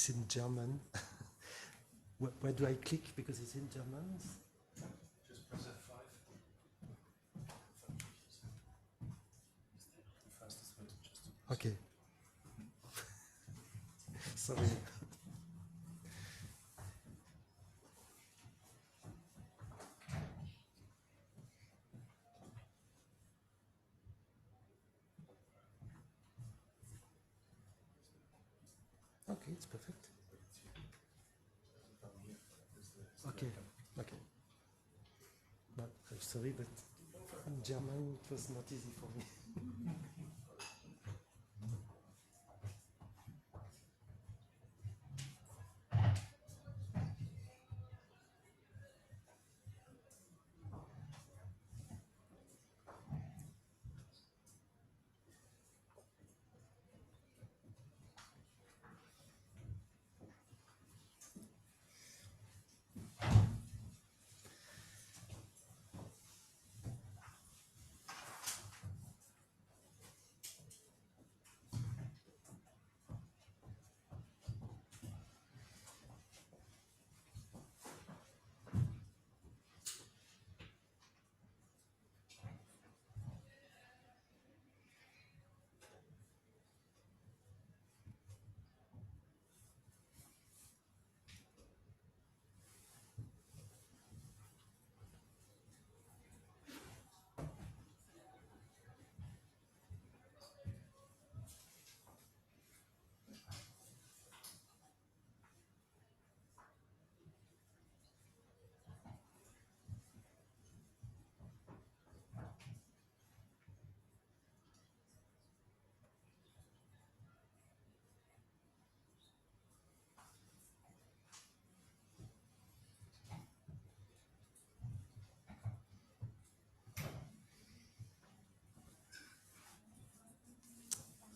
it's in German. Where do I click because it's in German? Just press F5. The fastest way to just. Okay. Sorry. Okay, it's perfect. Okay, okay. But I'm sorry, but in German it was not easy for me.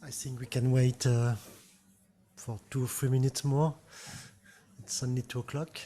I think we can wait for 2 or 3 minutes more. It's only 2 o'clock.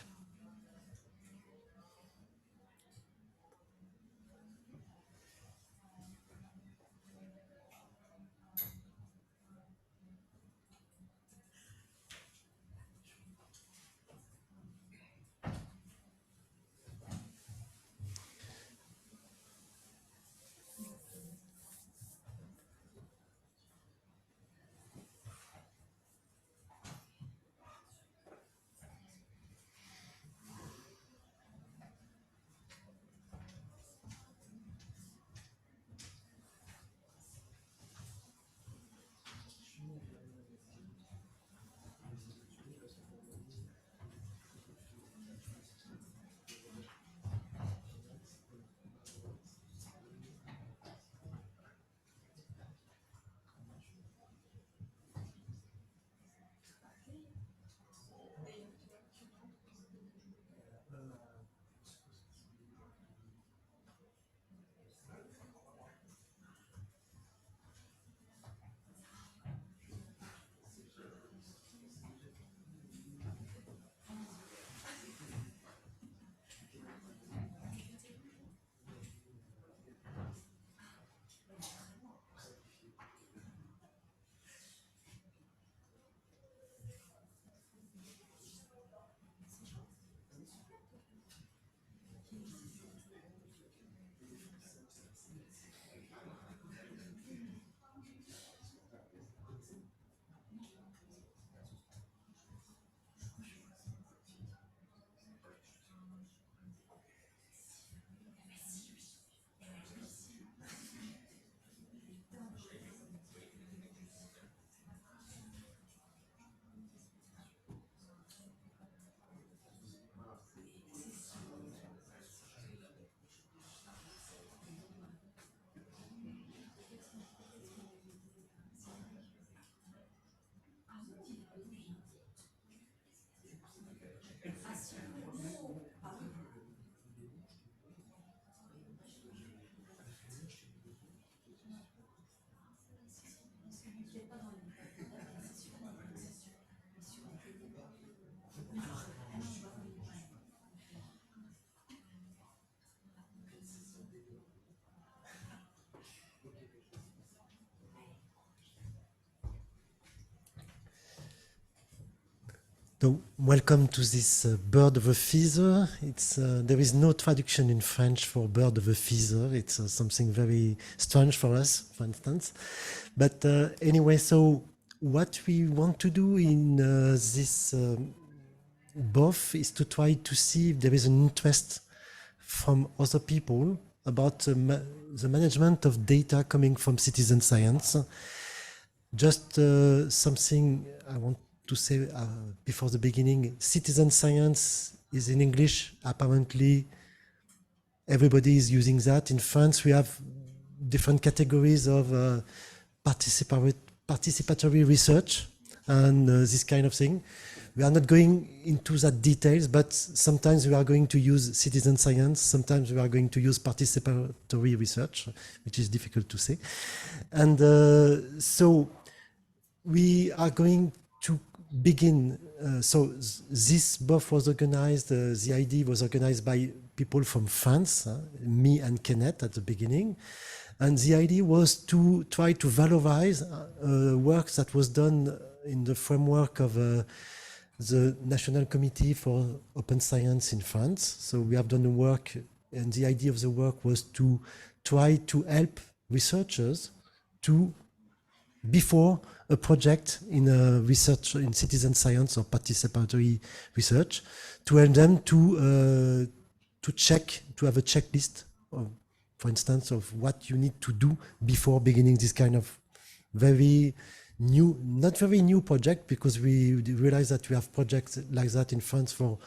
So welcome to this bird of a feather. It's there is no traduction in French for bird of a feather. It's something very strange for us, for instance. But anyway, so what we want to do in this BoF is to try to see if there is an interest from other people about the management of data coming from citizen science. Just something I want to say before the beginning. Citizen science is in English. Apparently, everybody is using that. In France, we have different categories of participatory research and this kind of thing. We are not going into that details, but sometimes we are going to use citizen science, sometimes we are going to use participatory research, which is difficult to say. And so we are going to begin. So this BoF was organized, the idea was organized by people from France, me and Kenneth at the beginning. And the idea was to try to valorize work that was done in the framework of the National Committee for Open Science in France. So we have done the work, and the idea of the work was to try to help researchers to, before a project in research in citizen science or participatory research, to help them to check, to have a checklist of, for instance, of what you need to do before beginning this kind of very new, not very new project, because we realize that we have projects like that in France for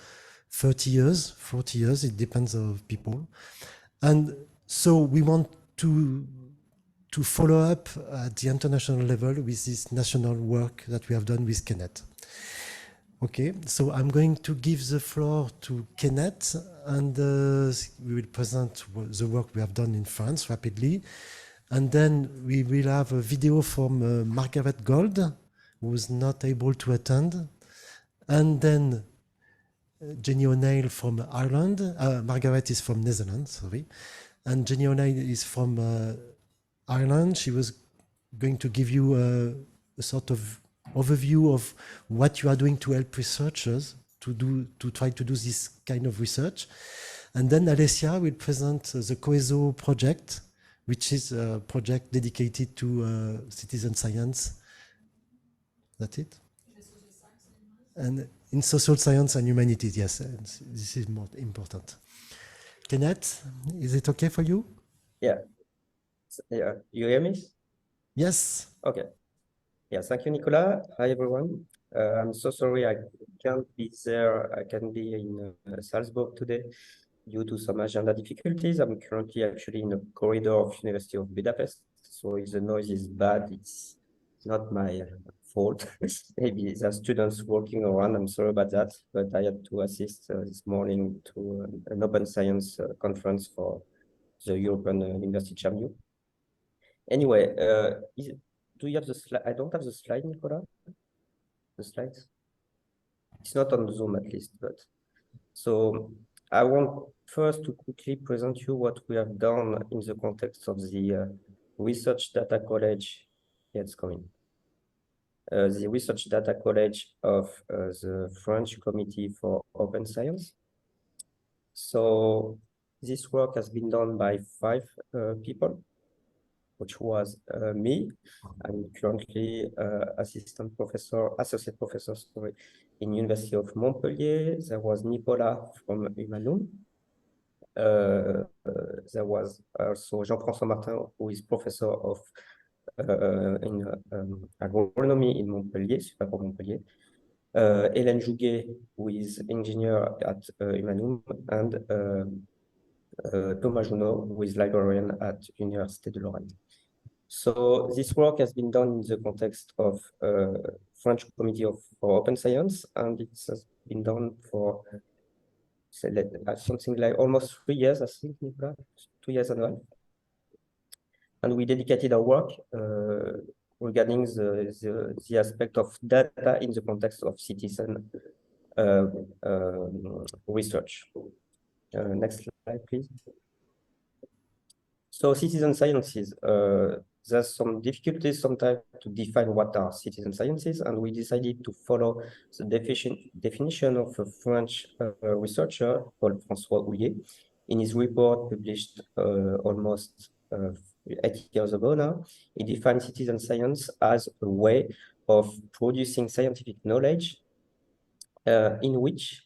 30 years, 40 years, it depends on people. And so we want to follow up at the international level with this national work that we have done with Kenneth. Okay, so I'm going to give the floor to Kenneth, and we will present the work we have done in France rapidly. And then we will have a video from Margaret Gold, who was not able to attend. And then Jenny O'Neill from Ireland. Margaret is from Netherlands, sorry. And Jenny O'Neill is from Ireland. She was going to give you a sort of overview of what you are doing to help researchers to try to do this kind of research. And then Alessia will present the COESO project, which is a project dedicated to citizen science. That's it? And in social science and humanities, yes, this is more important. Kenneth, is it okay for you? Yeah. Yeah. You hear me? Yes. Okay. Yeah. Thank you, Nicolas. Hi, everyone. I'm so sorry I can't be there. I can be in Salzburg today due to some agenda difficulties. I'm currently actually in the corridor of University of Budapest. So if the noise is bad, it's not my fault. Maybe there are students walking around. I'm sorry about that. But I had to assist this morning to an open science conference for the European University Champion. Anyway, do you have the slide? I don't have the slide, Nicolas. The slides. It's not on Zoom at least, but so I want first to quickly present you what we have done in the context of the Research Data College. Yeah, it's coming. The Research Data College of the French Committee for Open Science. So this work has been done by 5 people, which was me. I'm currently associate professor, sorry, in University of Montpellier. There was Nicolas from Humanum. There was also Jean-François Martin, who is professor of in agronomy in Montpellier, Super Montpellier. Hélène Jouguet, who is engineer at Humanum, and Thomas Junot, who is librarian at Université de Lorraine. So this work has been done in the context of French Committee for Open Science, and it has been done for something like almost 3 years, I think, Nicolas, 2 years and a half. And we dedicated our work regarding the aspect of data in the context of citizen research. Next slide, please. So citizen sciences, there's some difficulties sometimes to define what are citizen sciences, and we decided to follow the definition of a French researcher called François Houlier in his report published almost 8 years ago now. He defined citizen science as a way of producing scientific knowledge in which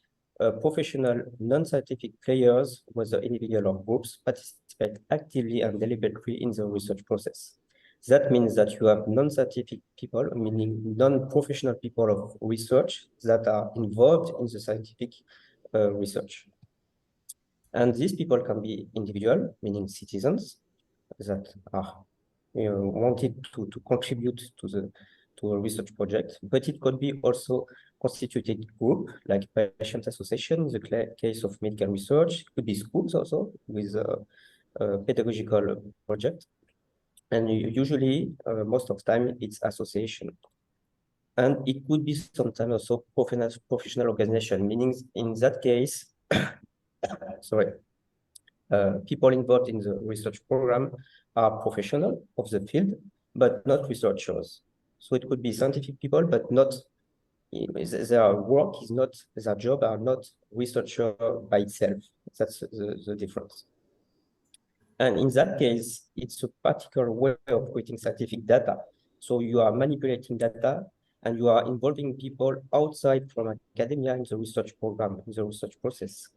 professional non-scientific players, whether individual or groups, participate actively and deliberately in the research process. That means that you have non-scientific people, meaning non-professional people of research that are involved in the scientific research. And these people can be individual, meaning citizens that are wanted to contribute to a research project, but it could be also constituted group, like patient association in the case of medical research. It could be schools also with a pedagogical project. And usually, most of the time, it's association. And it could be sometimes also professional organization, meaning in that case, sorry, people involved in the research program are professional of the field, but not researchers. So it could be scientific people, but not, their work is not, their job are not researcher by itself. That's the difference. And in that case, it's a particular way of creating scientific data. So you are manipulating data and you are involving people outside from academia in the research program, in the research process.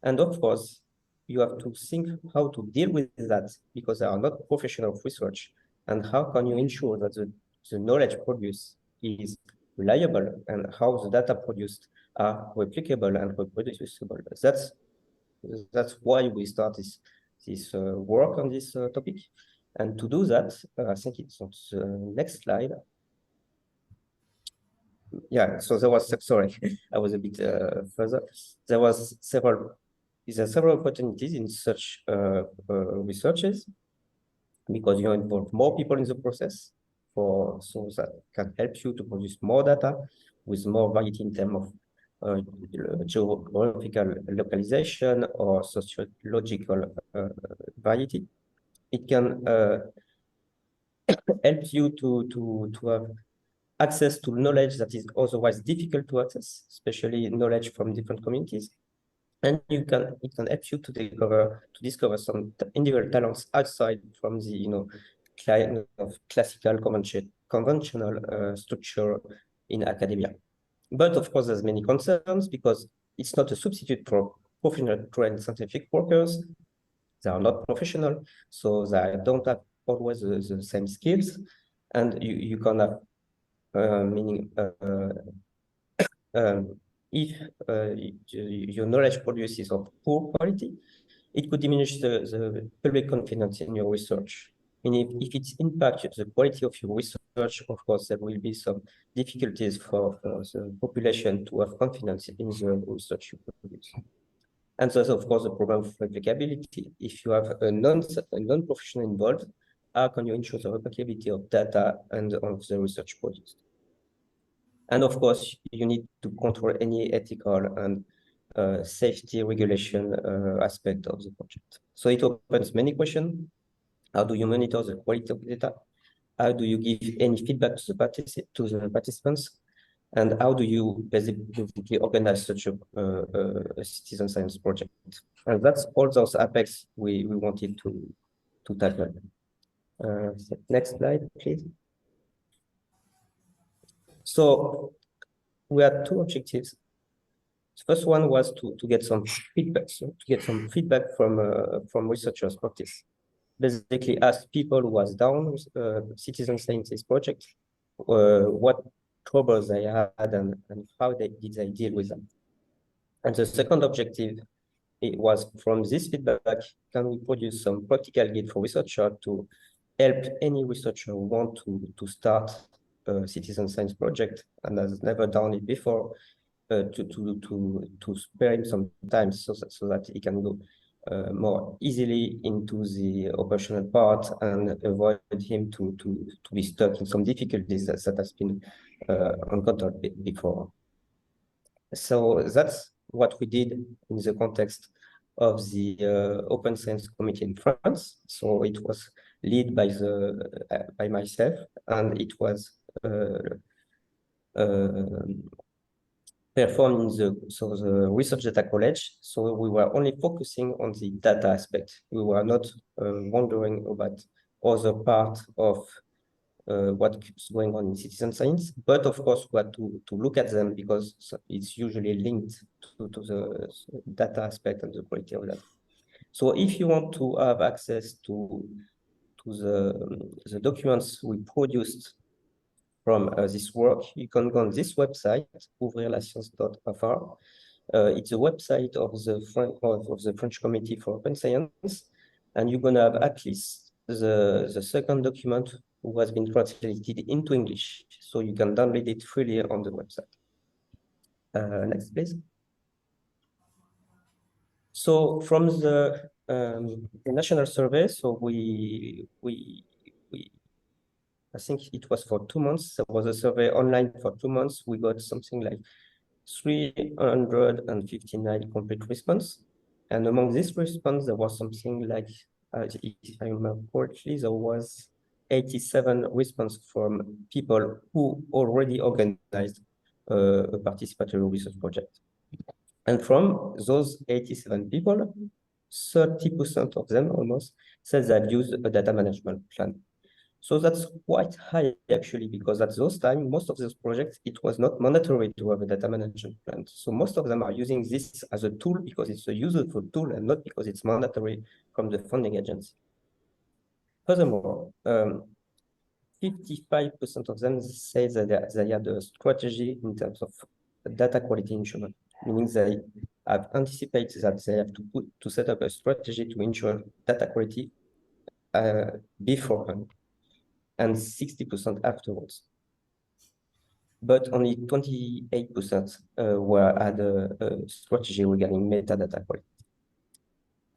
And of course, you have to think how to deal with that because they are not professional of research. And how can you ensure that the knowledge produced is reliable and how the data produced are replicable and reproducible? That's why we start this work on this topic. And to do that, I think it's on the next slide. Yeah, so there was, sorry, I was a bit further. There was several opportunities in such researches because you involve more people in the process so that can help you to produce more data with more variety in terms of geographical localization or sociological variety. It can help you to have access to knowledge that is otherwise difficult to access, especially knowledge from different communities. And it can help you to discover some individual talents outside from the kind of classical conventional structure in academia. But of course, there's many concerns because it's not a substitute for professional trained scientific workers. They are not professional, so they don't have always the same skills, and you can have meaning if your knowledge produces of poor quality, it could diminish the public confidence in your research. And if it impacts the quality of your research, of course, there will be some difficulties for the population to have confidence in the research you produce. And so, of course, the problem of replicability. If you have a non-professional involved, how can you ensure the replicability of data and of the research produced? And of course, you need to control any ethical and safety regulation aspect of the project. So it opens many questions. How do you monitor the quality of data? How do you give any feedback to the participants? And how do you basically organize such a citizen science project? And that's all those aspects we wanted to tackle. Next slide, please. So we had two objectives. The first one was to get some feedback from researchers' practice. Basically, ask people who was down with citizen scientist project, what troubles they had and how did they deal with them. And the second objective, it was from this feedback, can we produce some practical guide for researcher to help any researcher who want to start a citizen science project and has never done it before, to spare him some time so that he can go more easily into the operational part and avoid him to be stuck in some difficulties that has been encountered before. So that's what we did in the context of the Open Science Committee in France. So it was led by myself, and it was performed in the research data college. So we were only focusing on the data aspect. We were not wondering about other part of what's going on in citizen science, but of course we had to look at them because it's usually linked to the data aspect and the quality of that. So if you want to have access to the documents we produced from this work, you can go on this website, ouvrirlascience.fr. It's a website of the French Committee for Open Science, and you're gonna have at least the second document who has been translated into English, so you can download it freely on the website. Next, please. So from the national survey, so I think it was for 2 months. There was a survey online for 2 months. We got something like 359 complete response. And among this response, there was something like, if I remember correctly, there was 87 response from people who already organized a participatory research project. And from those 87 people, 30% of them almost said they'd used a data management plan. So that's quite high actually, because at those times, most of those projects, it was not mandatory to have a data management plan. So most of them are using this as a tool because it's a useful tool and not because it's mandatory from the funding agency. Furthermore, 55% of them say that they had a strategy in terms of data quality insurance, meaning they have anticipated that they have to set up a strategy to ensure data quality beforehand, and 60% afterwards. But only 28% had a strategy regarding metadata quality.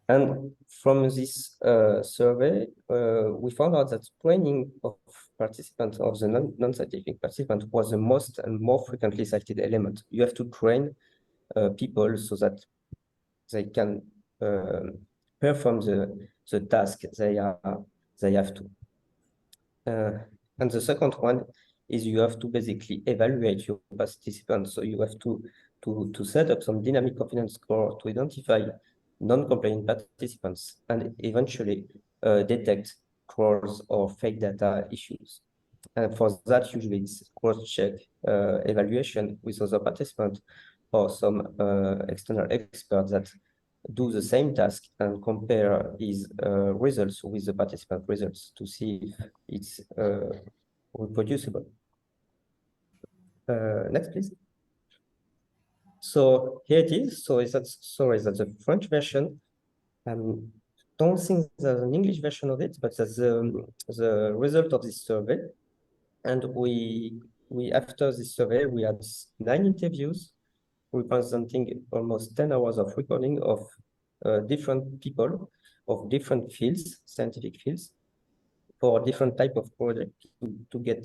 And from this survey, we found out that training of participants, of the non-scientific participants, was the most and more frequently cited element. You have to train people so that they can perform the task they have to. And the second one is you have to basically evaluate your participants. So you have to set up some dynamic confidence score to identify non-compliant participants and eventually detect trolls or fake data issues. And for that, usually it's cross-check evaluation with other participants or some external experts that do the same task and compare his results with the participant results to see if it's reproducible. Next, please. So here it is. So that's the French version. Don't think there's an English version of it, but that's the result of this survey. And we after this survey, we had 9 interviews representing almost 10 hours of recording of different people of different fields, scientific fields, for different type of project to get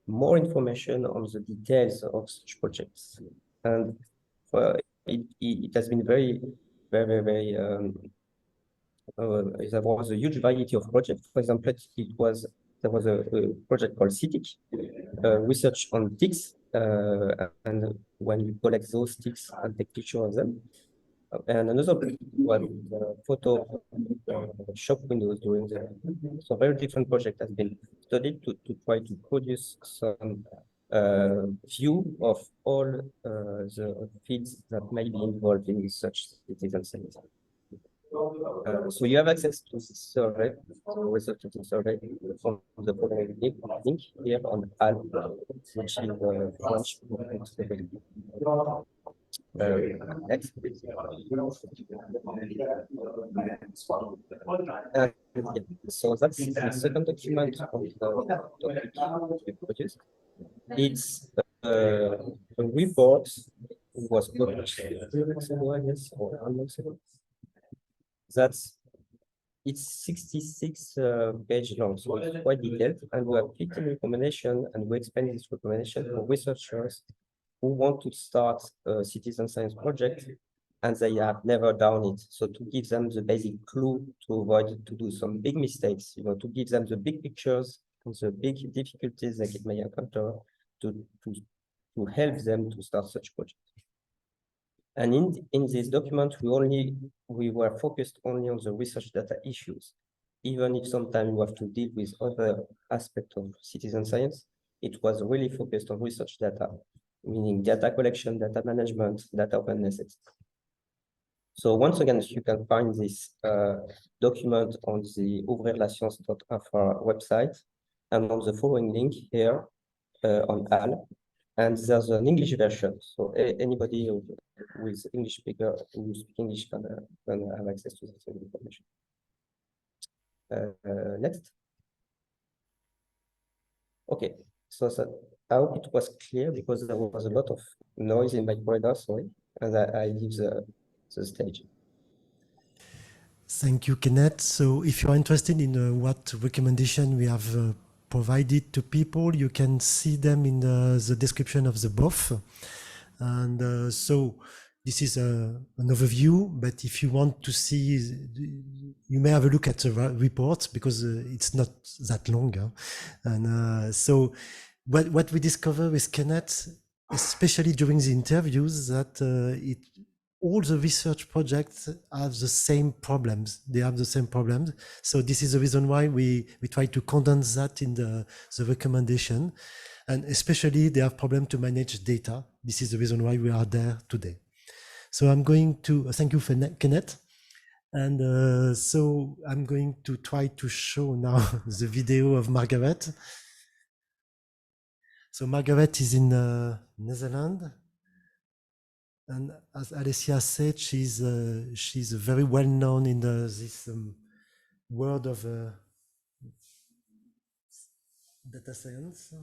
more information on the details of such projects. And it has been very there was a huge variety of projects. For example, there was a project called CITIC, research on ticks, and when you collect those ticks and take picture of them. And another one, photo shop windows during the. So very different project has been studied to try to produce some view of all the fields that may be involved in such citizen science. So you have access to this survey, research survey from the following link here on AL, which is French. Next, please. So that's the second document of the topic we produced. It's a report was published 2 weeks ago, I guess, or 1 month ago. It's 66 page long, so it's quite detailed, and we have 15 recommendations, and we explain this recommendation for researchers who want to start a citizen science project and they have never done it. So to give them the basic clue to avoid to do some big mistakes, to give them the big pictures and the big difficulties they may encounter to help them to start such project. And in this document, we were focused only on the research data issues. Even if sometimes we have to deal with other aspects of citizen science, it was really focused on research data, meaning data collection, data management, data openness, etc. So once again, you can find this document on the ouvrirlascience.infra website and on the following link here on HAL. And there's an English version. So anybody who is English speaker who speaks English can have access to this information. Next. Okay, so I hope it was clear because there was a lot of noise in my corridor, sorry, and I leave the stage. Thank you, Kenneth. So if you're interested in what recommendation we have provided to people, you can see them in the description of the BoF. And so this is an overview, but if you want to see, you may have a look at the report because it's not that long. Huh? And so what we discover with Kenneth, especially during the interviews, that all the research projects have the same problems. They have the same problems. So this is the reason why we try to condense that in the recommendation. And especially they have problem to manage data. This is the reason why we are there today. So I'm going to thank you for Kenneth. And so I'm going to try to show now the video of Margaret. So Margaret is in Netherlands. And as Alessia said, she's very well known in this world of data science.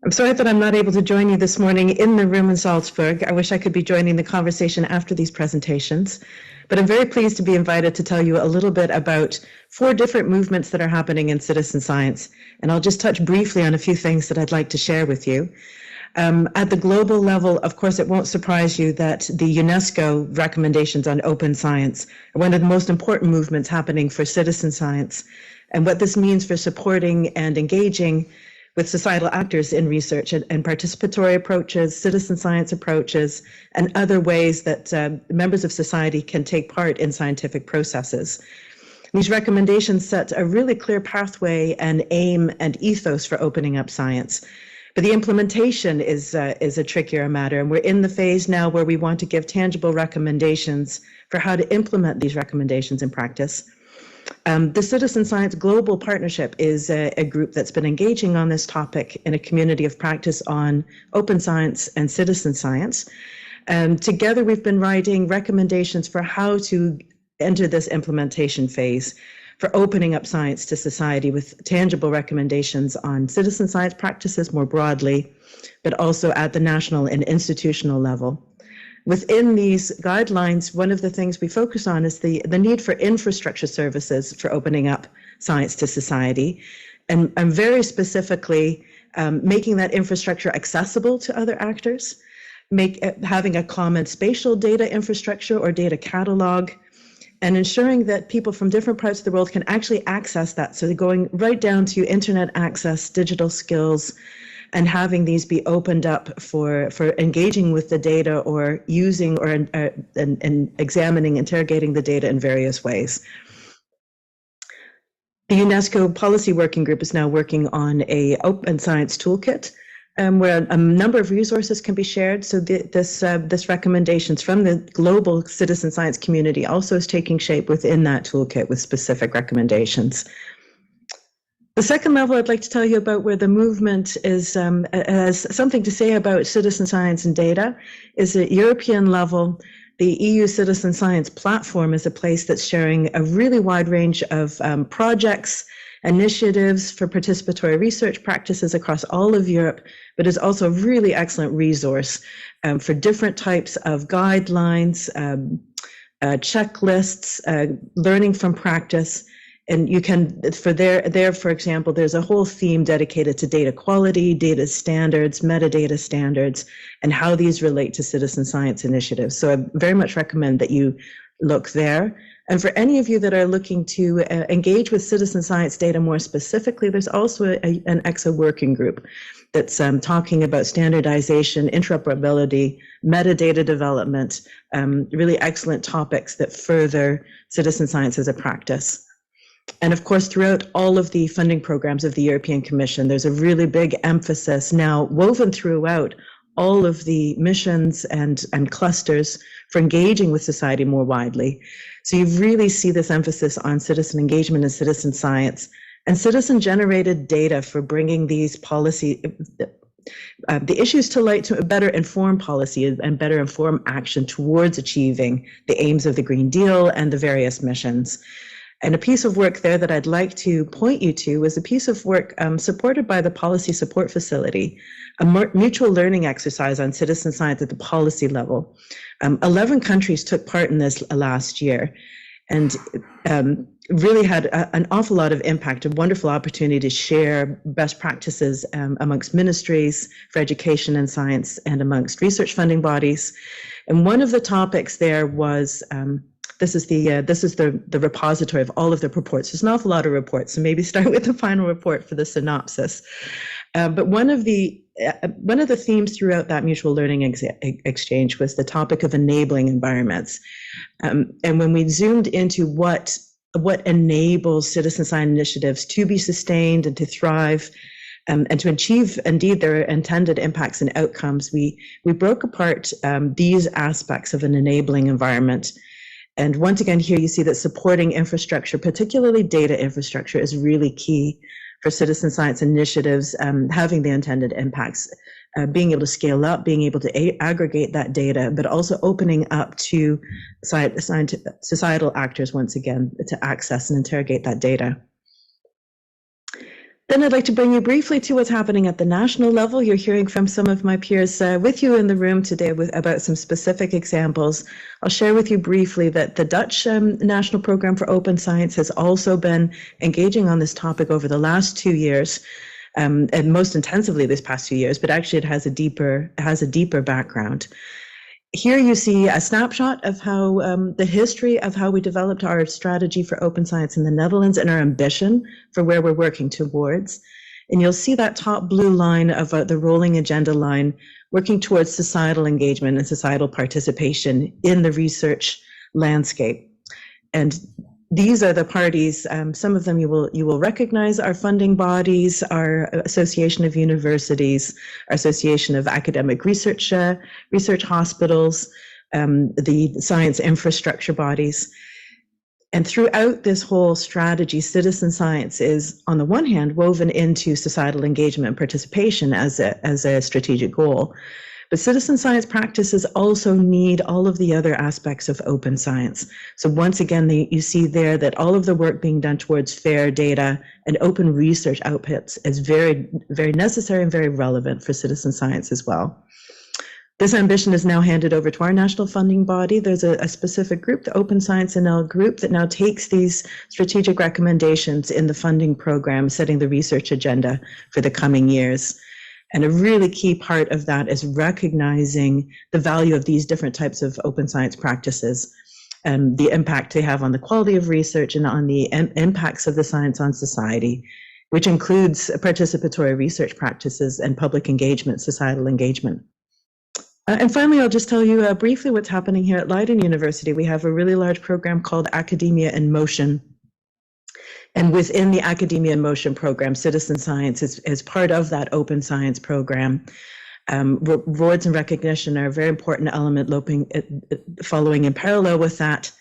I'm sorry that I'm not able to join you this morning in the room in Salzburg. I wish I could be joining the conversation after these presentations, but I'm very pleased to be invited to tell you a little bit about 4 different movements that are happening in citizen science. And I'll just touch briefly on a few things that I'd like to share with you. At the global level, of course, it won't surprise you that the UNESCO recommendations on open science are one of the most important movements happening for citizen science. And what this means for supporting and engaging with societal actors in research and participatory approaches, citizen science approaches, and other ways that members of society can take part in scientific processes. These recommendations set a really clear pathway and aim and ethos for opening up science. But the implementation is a trickier matter, and we're in the phase now where we want to give tangible recommendations for how to implement these recommendations in practice. The Citizen Science Global Partnership is a group that's been engaging on this topic in a community of practice on open science and citizen science. Together, we've been writing recommendations for how to enter this implementation phase for opening up science to society with tangible recommendations on citizen science practices more broadly, but also at the national and institutional level. Within these guidelines, one of the things we focus on is the need for infrastructure services for opening up science to society, and very specifically making that infrastructure accessible to other actors, having a common spatial data infrastructure or data catalog, and ensuring that people from different parts of the world can actually access that. So they're going right down to internet access, digital skills, and having these be opened up for engaging with the data or using or and examining, interrogating the data in various ways. The UNESCO Policy Working Group is now working on an open science toolkit where a number of resources can be shared. So this recommendations from the global citizen science community also is taking shape within that toolkit with specific recommendations. The second level I'd like to tell you about where the movement has something to say about citizen science and data is at European level. The EU Citizen Science Platform is a place that's sharing a really wide range of projects, initiatives for participatory research practices across all of Europe, but is also a really excellent resource for different types of guidelines, checklists, learning from practice. And you can, for example, there's a whole theme dedicated to data quality, data standards, metadata standards, and how these relate to citizen science initiatives. So I very much recommend that you look there. And for any of you that are looking to engage with citizen science data more specifically, there's also an EXA working group that's talking about standardization, interoperability, metadata development, really excellent topics that further citizen science as a practice. And of course, throughout all of the funding programs of the European Commission, there's a really big emphasis now woven throughout all of the missions and clusters for engaging with society more widely. So you really see this emphasis on citizen engagement and citizen science and citizen generated data for bringing these policy, the issues to light to better inform policy and better inform action towards achieving the aims of the Green Deal and the various missions. And a piece of work there that I'd like to point you to is a piece of work supported by the Policy Support Facility, a mutual learning exercise on citizen science at the policy level. 11 countries took part in this last year and really had an awful lot of impact, a wonderful opportunity to share best practices amongst ministries for education and science and amongst research funding bodies. And one of the topics there was this is the repository of all of the reports. There's an awful lot of reports, so maybe start with the final report for the synopsis. But one of the themes throughout that mutual learning exchange was the topic of enabling environments. And when we zoomed into what enables citizen science initiatives to be sustained and to thrive, and to achieve indeed their intended impacts and outcomes, we broke apart these aspects of an enabling environment. And once again, here you see that supporting infrastructure, particularly data infrastructure, is really key for citizen science initiatives having the intended impacts, being able to scale up, being able to aggregate that data, but also opening up to societal actors once again to access and interrogate that data. Then I'd like to bring you briefly to what's happening at the national level. You're hearing from some of my peers with you in the room today about some specific examples. I'll share with you briefly that the Dutch National Programme for Open Science has also been engaging on this topic over the last 2 years, and most intensively this past 2 years, but actually it has a deeper background. Here you see a snapshot of how the history of how we developed our strategy for open science in the Netherlands and our ambition for where we're working towards. And you'll see that top blue line of the rolling agenda line working towards societal engagement and societal participation in the research landscape. And these are the parties, some of them you will recognize, our funding bodies, our Association of Universities, our Association of Academic Research Hospitals, the science infrastructure bodies. And throughout this whole strategy, citizen science is, on the one hand, woven into societal engagement and participation as a strategic goal. But citizen science practices also need all of the other aspects of open science. So once again, you see there that all of the work being done towards fair data and open research outputs is very, very necessary and very relevant for citizen science as well. This ambition is now handed over to our national funding body. There's a specific group, the Open Science NL group, that now takes these strategic recommendations in the funding program, setting the research agenda for the coming years. And a really key part of that is recognizing the value of these different types of open science practices and the impact they have on the quality of research and on the impacts of the science on society, which includes participatory research practices and public engagement, societal engagement. And finally, I'll just tell you briefly what's happening here at Leiden University. We have a really large program called Academia in Motion. And within the Academia in Motion program, citizen science is part of that open science program. Rewards and recognition are a very important element following in parallel with that.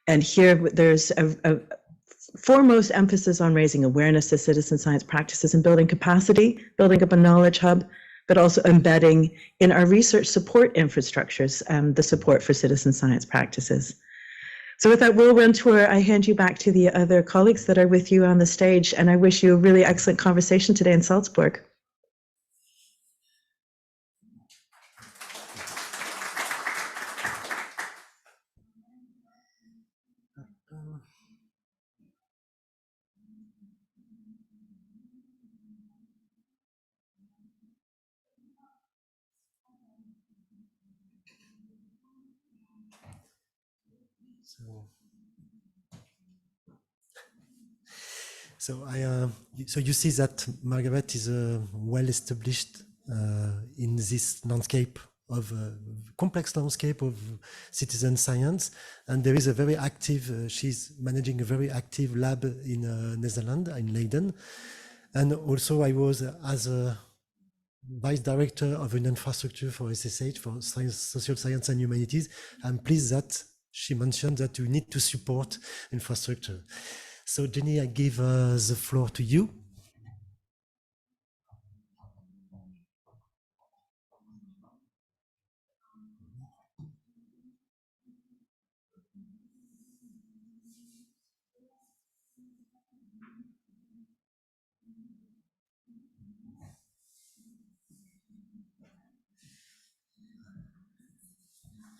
And here there's a foremost emphasis on raising awareness of citizen science practices and building capacity, building up a knowledge hub, but also embedding in our research support infrastructures the support for citizen science practices. So with that whirlwind tour, I hand you back to the other colleagues that are with you on the stage, and I wish you a really excellent conversation today in Salzburg. So you see that Margaret is well established in this landscape of complex landscape of citizen science, and there is a very active. She's managing a very active lab in Netherlands, in Leiden, and also I was as a vice director of an infrastructure for SSH, for science, social science and humanities. I'm pleased that she mentioned that we need to support infrastructure. So Jenny, I give the floor to you.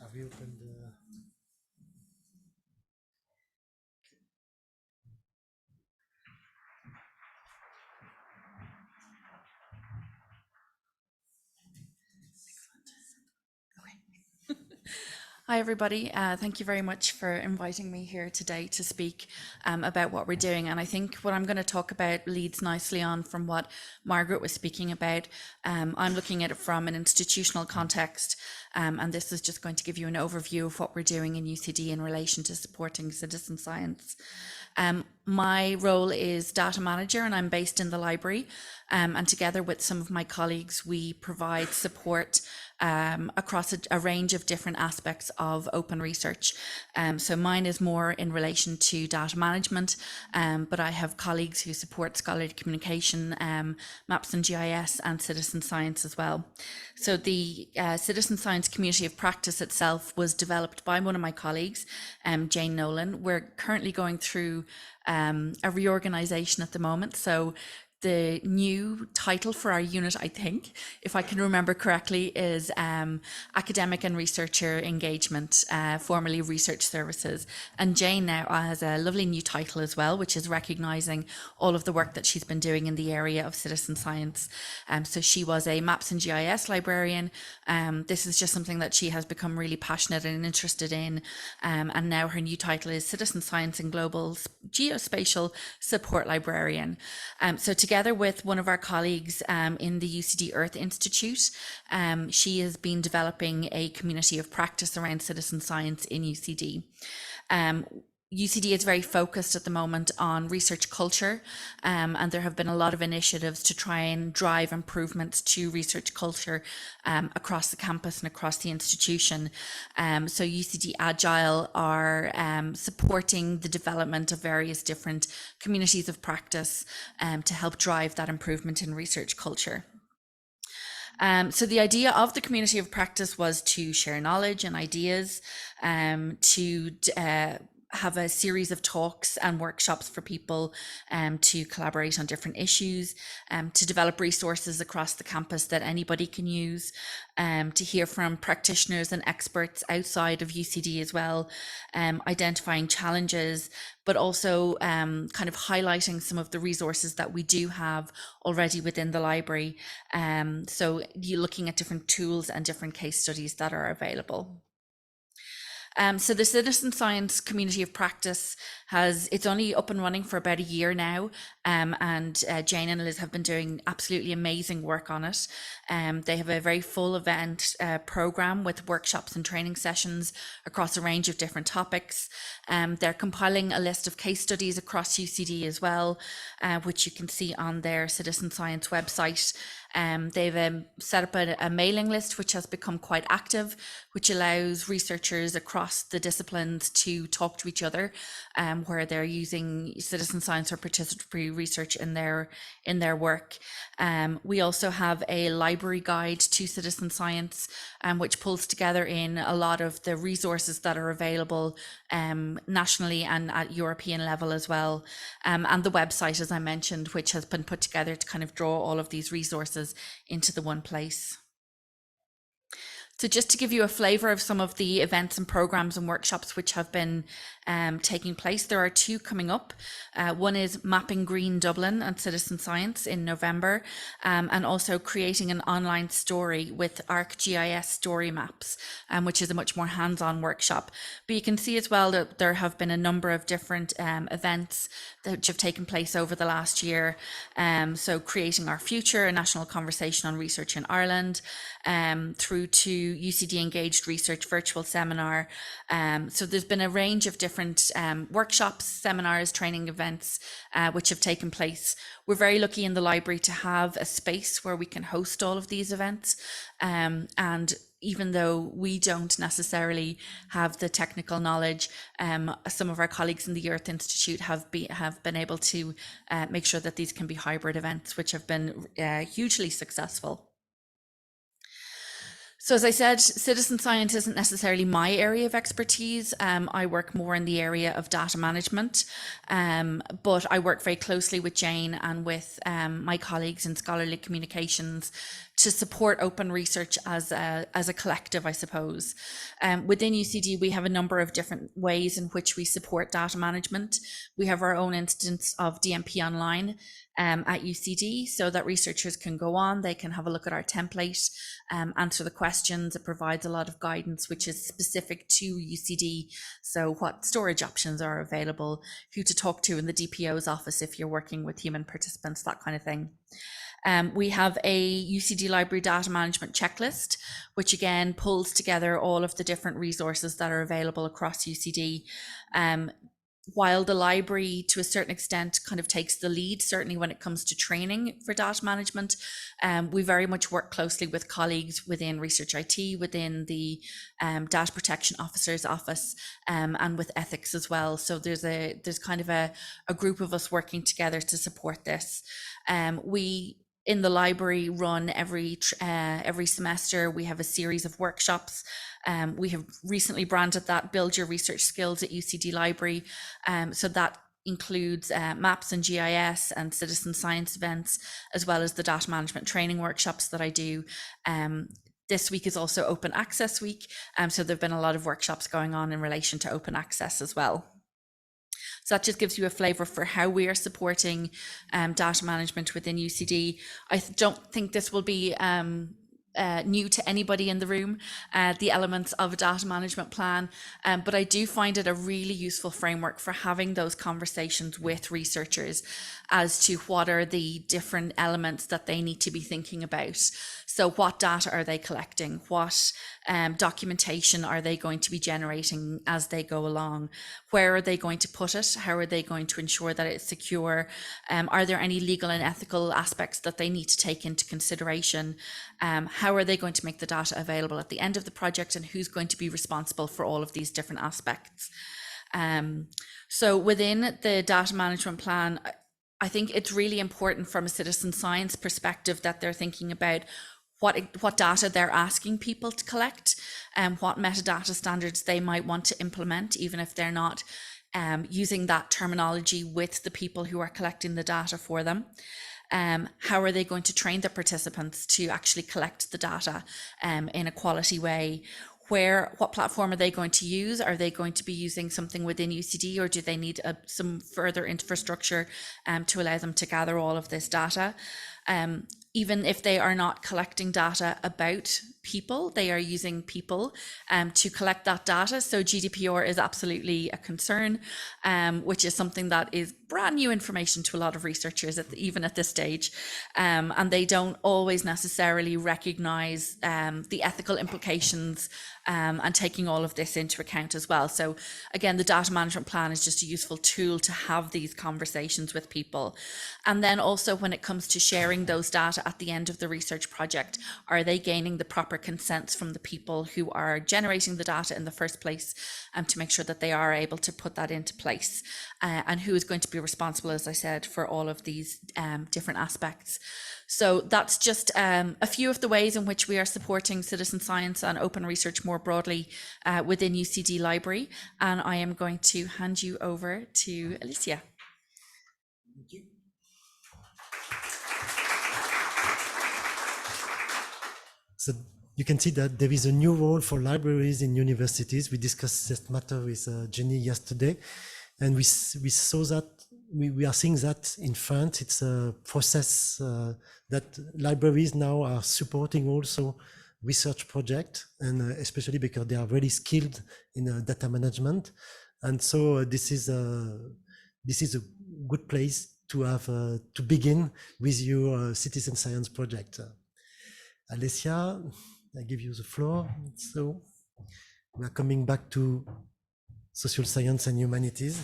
Have you opened the... Hi, everybody. Thank you very much for inviting me here today to speak about what we're doing. And I think what I'm going to talk about leads nicely on from what Margaret was speaking about. I'm looking at it from an institutional context, and this is just going to give you an overview of what we're doing in UCD in relation to supporting citizen science. My role is data manager, and I'm based in the library. And together with some of my colleagues, we provide support across a range of different aspects of open research. So mine is more in relation to data management, but I have colleagues who support scholarly communication, maps and GIS, and citizen science as well. So the citizen science community of practice itself was developed by one of my colleagues, Jane Nolan. We're currently going through a reorganization at the moment. So the new title for our unit, I think, if I can remember correctly, is Academic and Researcher Engagement, formerly Research Services. And Jane now has a lovely new title as well, which is recognising all of the work that she's been doing in the area of citizen science. So she was a Maps and GIS librarian. This is just something that she has become really passionate and interested in. And now her new title is Citizen Science and Global Geospatial Support Librarian. So together with one of our colleagues in the UCD Earth Institute, she has been developing a community of practice around citizen science in UCD. UCD is very focused at the moment on research culture, and there have been a lot of initiatives to try and drive improvements to research culture across the campus and across the institution. So UCD Agile are supporting the development of various different communities of practice to help drive that improvement in research culture. So the idea of the community of practice was to share knowledge and ideas, to have a series of talks and workshops for people to collaborate on different issues, to develop resources across the campus that anybody can use, to hear from practitioners and experts outside of UCD as well, identifying challenges, but also kind of highlighting some of the resources that we do have already within the library. So you're looking at different tools and different case studies that are available. So the citizen science community of practice it's only up and running for about a year now, and Jane and Liz have been doing absolutely amazing work on it. They have a very full event program with workshops and training sessions across a range of different topics. They're compiling a list of case studies across UCD as well, which you can see on their citizen science website. They've set up a mailing list which has become quite active, which allows researchers across the disciplines to talk to each other, where they're using citizen science or participatory research in their work. We also have a library guide to citizen science, which pulls together in a lot of the resources that are available nationally and at European level as well. And the website, as I mentioned, which has been put together to kind of draw all of these resources into the one place. So just to give you a flavour of some of the events and programmes and workshops which have been taking place, there are two coming up. One is Mapping Green Dublin and Citizen Science in November, and also creating an online story with ArcGIS story maps, which is a much more hands-on workshop. But you can see as well that there have been a number of different events that have taken place over the last year. So Creating Our Future, a national conversation on research in Ireland, through to UCD Engaged Research virtual seminar. So there's been a range of different workshops, seminars, training events, which have taken place. We're very lucky in the library to have a space where we can host all of these events. And even though we don't necessarily have the technical knowledge, some of our colleagues in the Earth Institute have been able to make sure that these can be hybrid events, which have been hugely successful. So as I said, citizen science isn't necessarily my area of expertise. I work more in the area of data management, but I work very closely with Jane and with my colleagues in scholarly communications to support open research as a collective, I suppose. Within UCD, we have a number of different ways in which we support data management. We have our own instance of DMP Online at UCD, so that researchers can go on, they can have a look at our template, answer the questions. It provides a lot of guidance which is specific to UCD, so what storage options are available, who to talk to in the DPO's office if you're working with human participants, that kind of thing. We have a UCD Library data management checklist, which again pulls together all of the different resources that are available across UCD. While the library to a certain extent kind of takes the lead, certainly when it comes to training for data management, we very much work closely with colleagues within Research IT, within the Data Protection Officer's office, and with ethics as well. So there's kind of a group of us working together to support this. We in the library run every semester. We have a series of workshops. We have recently branded that Build Your Research Skills at UCD Library. So that includes maps and GIS and citizen science events, as well as the data management training workshops that I do. This week is also Open Access Week. So there've been a lot of workshops going on in relation to open access as well. So that just gives you a flavour for how we are supporting data management within UCD. I don't think this will be new to anybody in the room, the elements of a data management plan, but I do find it a really useful framework for having those conversations with researchers as to what are the different elements that they need to be thinking about. So what data are they collecting? What documentation are they going to be generating as they go along? Where are they going to put it? How are they going to ensure that it's secure? Are there any legal and ethical aspects that they need to take into consideration? How are they going to make the data available at the end of the project, and who's going to be responsible for all of these different aspects? So within the data management plan, I think it's really important from a citizen science perspective that they're thinking about what data they're asking people to collect and what metadata standards they might want to implement, even if they're not using that terminology with the people who are collecting the data for them. How are they going to train the participants to actually collect the data in a quality way? What platform are they going to use? Are they going to be using something within UCD, or do they need some further infrastructure to allow them to gather all of this data? Even if they are not collecting data about people, they are using people to collect that data. So GDPR is absolutely a concern, which is something that is brand new information to a lot of researchers, even at this stage. And they don't always necessarily recognize the ethical implications and taking all of this into account as well. So again, the data management plan is just a useful tool to have these conversations with people. And then also when it comes to sharing those data at the end of the research project, are they gaining the proper consents from the people who are generating the data in the first place, to make sure that they are able to put that into place, and who is going to be responsible, as I said, for all of these different aspects. So that's just a few of the ways in which we are supporting citizen science and open research more broadly within UCD Library. And I am going to hand you over to Alicia. Thank you. So you can see that there is a new role for libraries in universities. We discussed this matter with Jenny yesterday, and we saw that we are seeing that in France. It's a process that libraries now are supporting also research project, and especially because they are really skilled in data management. And so this is a good place to have to begin with your citizen science project. Alessia, I give you the floor. So we are coming back to social science and humanities.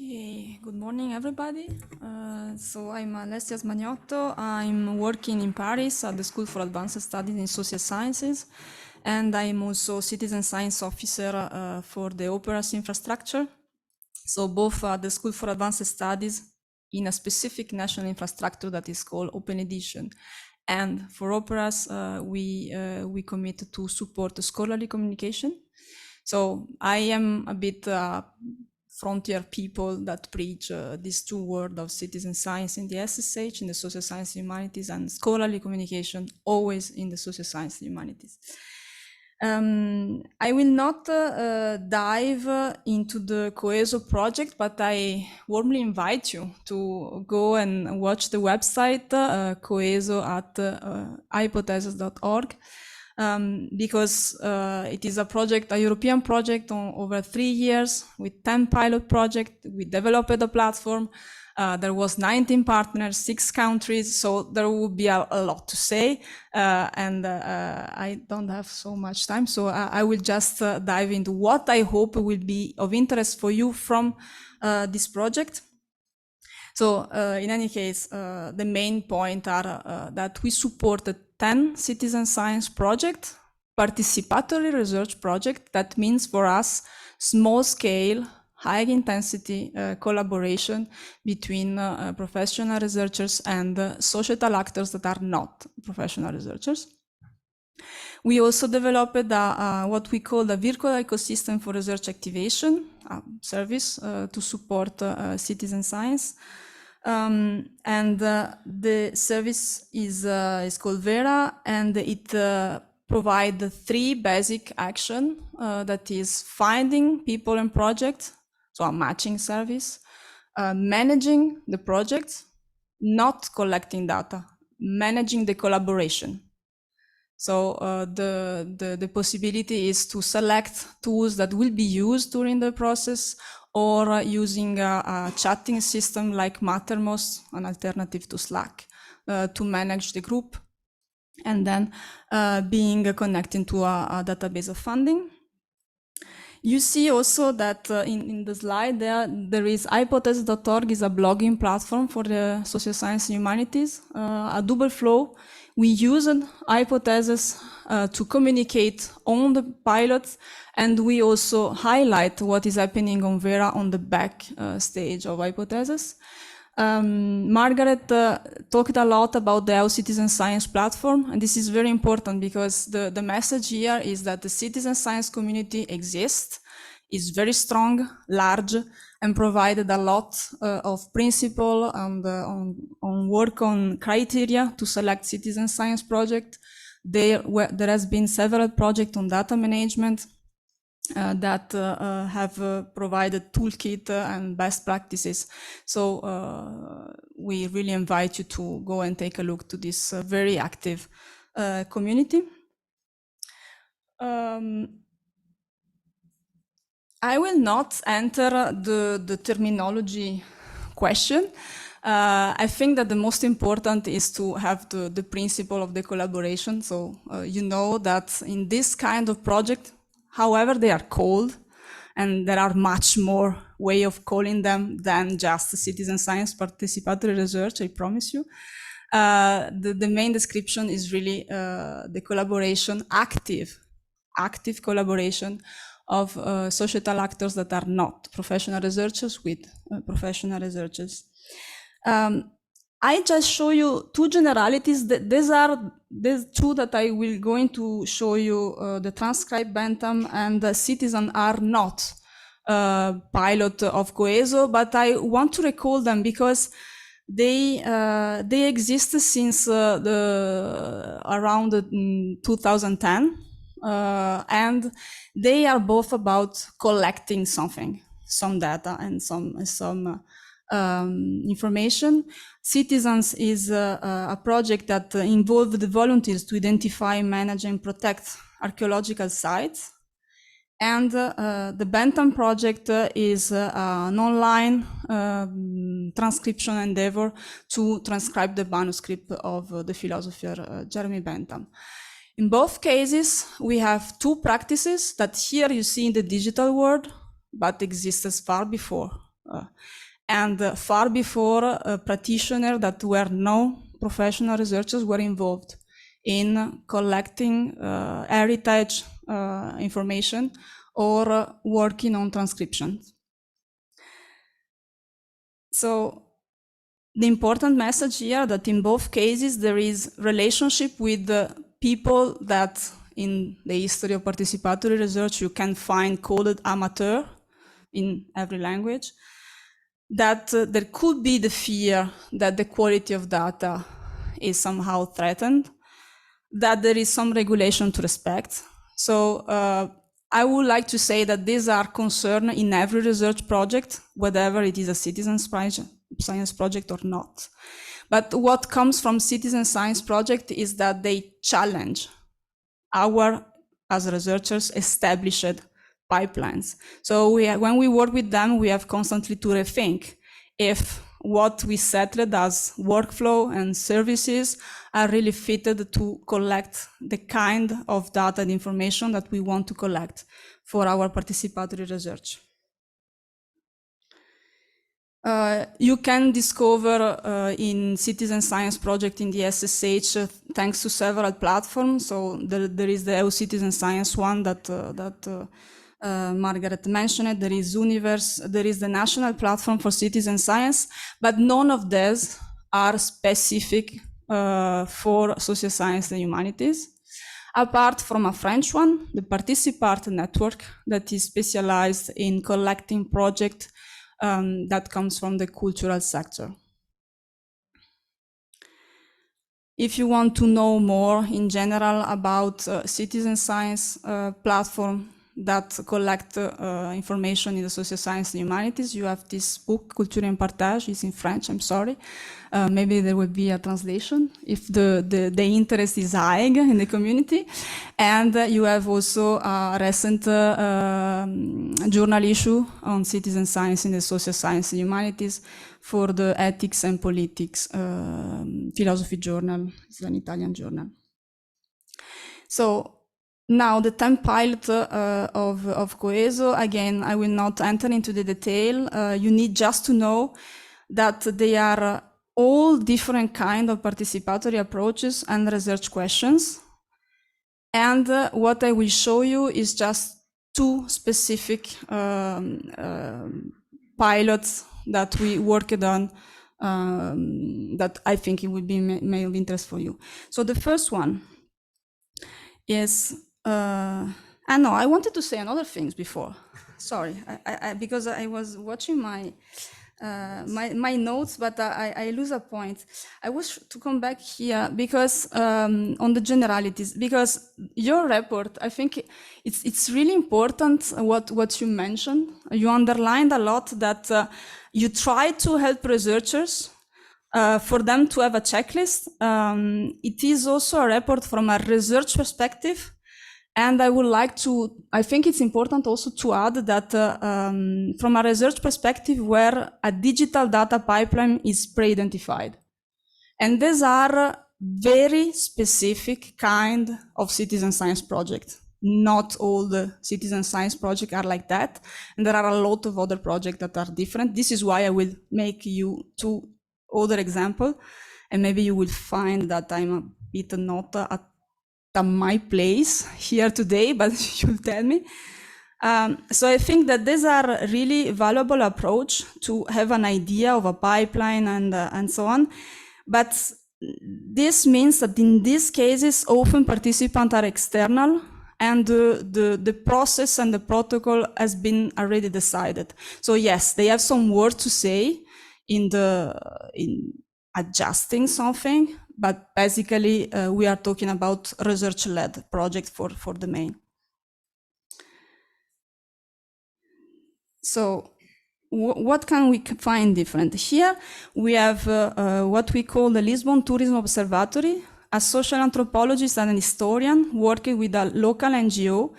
Okay, good morning, everybody. So I'm Alessia Smagnotto. I'm working in Paris at the School for Advanced Studies in Social Sciences, and I'm also citizen science officer for the Operas infrastructure. So both at the School for Advanced Studies in a specific national infrastructure that is called Open Edition. And for Operas, we commit to support scholarly communication. So I am a bit frontier people that preach these two words of citizen science in the SSH, in the social science and humanities, and scholarly communication always in the social science and humanities. I will not dive into the Coeso project, but I warmly invite you to go and watch the website Coeso at hypothesis.org. Because it is a project, a European project on over 3 years with 10 pilot projects. We developed a platform. There was 19 partners, 6 countries, so there would be a lot to say, and I don't have so much time, so I will just dive into what I hope will be of interest for you from this project. So in any case, the main point are that we supported 10 citizen science projects, participatory research project. That means for us, small scale, high intensity collaboration between professional researchers and societal actors that are not professional researchers. We also developed what we call the virtual ecosystem for research activation service to support citizen science. The service is called Vera, and it provides 3 basic actions, that is finding people and projects, so a matching service, managing the project, not collecting data, managing the collaboration. So the possibility is to select tools that will be used during the process, or using a chatting system like Mattermost, an alternative to Slack, to manage the group, and then being connected to a database of funding. You see also that in the slide there is hypothesis.org is a blogging platform for the social science and humanities, a double flow. We use hypothesis to communicate on the pilots, and we also highlight what is happening on Vera on the back stage of hypothesis. Margaret talked a lot about the citizen science platform, and this is very important because the message here is that the citizen science community exists, is very strong, large, and provided a lot of principle and on work on criteria to select citizen science project. There has been several projects on data management that have provided toolkit and best practices. So we really invite you to go and take a look to this very active community. I will not enter the terminology question. I think that the most important is to have the principle of the collaboration. So you know that in this kind of project, however they are called, and there are much more way of calling them than just citizen science participatory research, I promise you. The main description is really the collaboration, active collaboration of societal actors that are not professional researchers with professional researchers. I just show you 2 generalities. These are these 2 that I will going to show you. The transcribe Bentham and the citizen are not pilot of Coeso, but I want to recall them because they exist since around 2010, and they are both about collecting something, some data and some information. Citizens is a project that involved the volunteers to identify, manage, and protect archaeological sites. And the Bentham project is an online transcription endeavor to transcribe the manuscript of the philosopher Jeremy Bentham. In both cases, we have two practices that here you see in the digital world, but existed far before. Far before practitioners that were no professional researchers were involved in collecting heritage information or working on transcription. So the important message here that in both cases there is relationship with the people that in the history of participatory research you can find called amateur in every language, that there could be the fear that the quality of data is somehow threatened, that there is some regulation to respect. So I would like to say that these are concerns in every research project, whether it is a citizen science project or not. But what comes from citizen science project is that they challenge our, as researchers, established pipelines. So when we work with them, we have constantly to rethink if what we settled as workflow and services are really fitted to collect the kind of data and information that we want to collect for our participatory research. You can discover in citizen science project in the SSH thanks to several platforms. So there is the EU Citizen Science one that Margaret mentioned. There is Universe, there is the National Platform for Citizen Science, but none of these are specific for social science and humanities, apart from a French one, the Participart Network, that is specialized in collecting projects that comes from the cultural sector. If you want to know more in general about citizen science platform that collect information in the social science and humanities, you have this book, Culture and Partage. It's in French, I'm sorry. Maybe there will be a translation if the interest is high in the community. And you have also a recent journal issue on citizen science in the social science and humanities for the Ethics and Politics philosophy journal. It's an Italian journal. So now the 10 pilot of Coeso, again, I will not enter into the detail. You need just to know that they are all different kind of participatory approaches and research questions. And what I will show you is just two specific pilots that we worked on that I think it would be may of interest for you. So the first one is, no, I wanted to say another things before. Sorry, because I was watching my my notes, but I lose a point. I wish to come back here because on the generalities, because your report, I think it's really important what you mentioned. You underlined a lot that you try to help researchers for them to have a checklist. It is also a report from a research perspective. And I would like to, I think it's important also to add that from a research perspective where a digital data pipeline is pre-identified. And these are very specific kind of citizen science projects. Not all the citizen science projects are like that. And there are a lot of other projects that are different. This is why I will make you two other examples. And maybe you will find that I'm a bit not at my place here today, but you'll tell me. So I think that these are really valuable approach to have an idea of a pipeline and so on. But this means that in these cases, often participants are external and the process and the protocol has been already decided. So yes, they have some words to say in adjusting something, but basically we are talking about research-led project for the main. So what can we find different? Here we have what we call the Lisbon Tourism Observatory, a social anthropologist and an historian working with a local NGO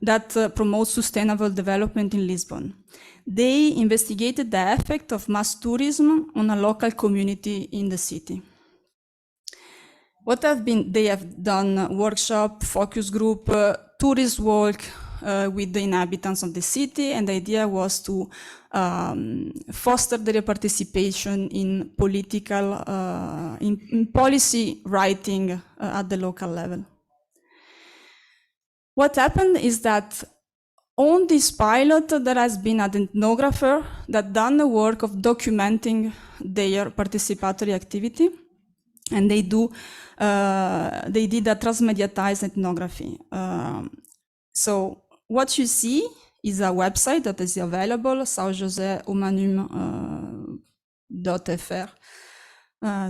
that promotes sustainable development in Lisbon. They investigated the effect of mass tourism on a local community in the city. They have done workshop, focus group, tourist walk with the inhabitants of the city, and the idea was to foster their participation in political, in policy writing at the local level. What happened is that on this pilot, there has been an ethnographer that done the work of documenting their participatory activity, and they did a transmediatized ethnography. So what you see is a website that is available, saojosehumanum.fr.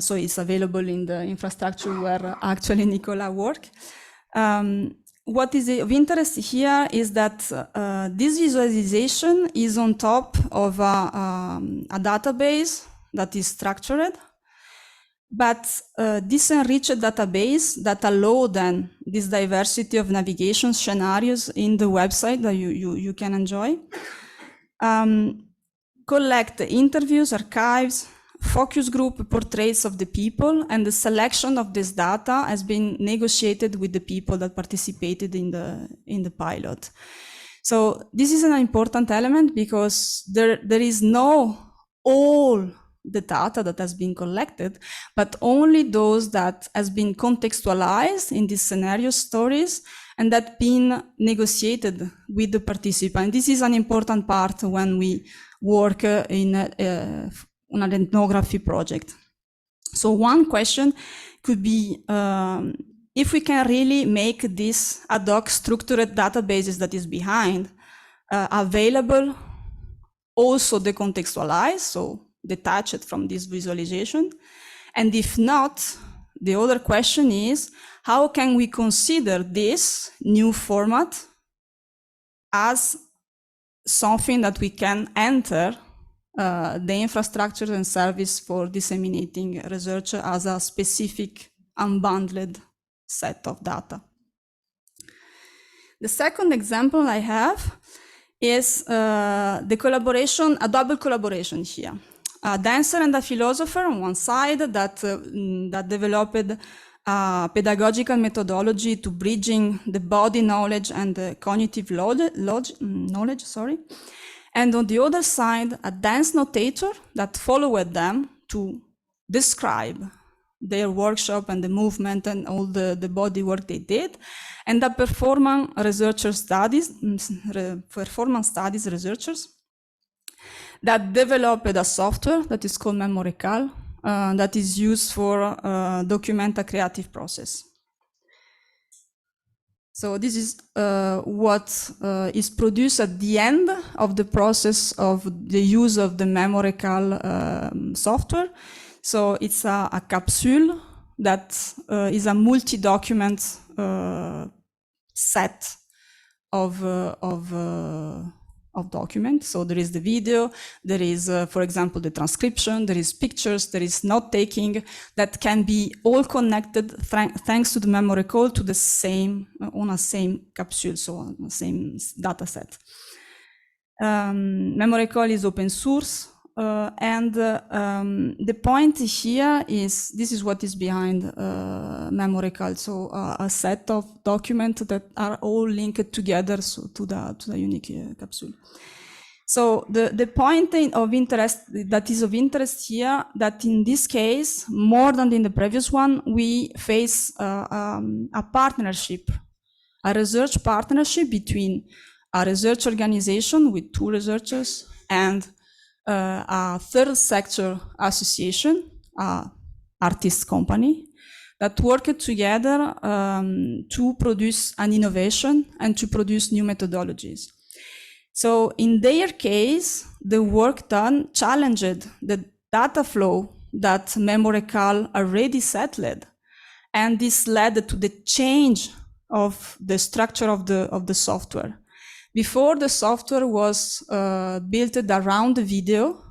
So it's available in the infrastructure where actually Nicola works. What is of interest here is that this visualization is on top of a database that is structured, but this enriched database that allow then this diversity of navigation scenarios in the website that you can enjoy, collect interviews, archives, focus group portraits of the people, and the selection of this data has been negotiated with the people that participated in the pilot. So this is an important element because there is no all the data that has been collected, but only those that has been contextualized in these scenario stories and that been negotiated with the participant. This is an important part when we work on an ethnography project. So one question could be if we can really make this ad hoc structured databases that is behind available, also decontextualized, so detached from this visualization. And if not, the other question is, how can we consider this new format as something that we can enter the infrastructure and service for disseminating research as a specific unbundled set of data. The second example I have is the collaboration, a double collaboration here. A dancer and a philosopher on one side that developed a pedagogical methodology to bridging the body knowledge and the cognitive knowledge, And on the other side, a dance notator that followed them to describe their workshop and the movement and all the body work they did, and the performance studies researchers that developed a software that is called Memorical, that is used for document a creative process. So this is what is produced at the end of the process of the use of the Memorical software. So it's a capsule that is a multi-document set of documents. So there is the video, there is, for example, the transcription, there is pictures, there is note-taking that can be all connected thanks to the memory call to the same, on a same capsule, so on the same data set. Memory call is open source, and the point here is, this is what is behind memory call, so a set of documents that are all linked together to the unique capsule. So the point of interest that is of interest here, that in this case, more than in the previous one, we face a partnership, a research partnership between a research organization with 2 researchers and a third sector association, artist company, that worked together to produce an innovation and to produce new methodologies. So in their case, the work done challenged the data flow that memory call already settled. And this led to the change of the structure of the software. Before, the software was built around the video.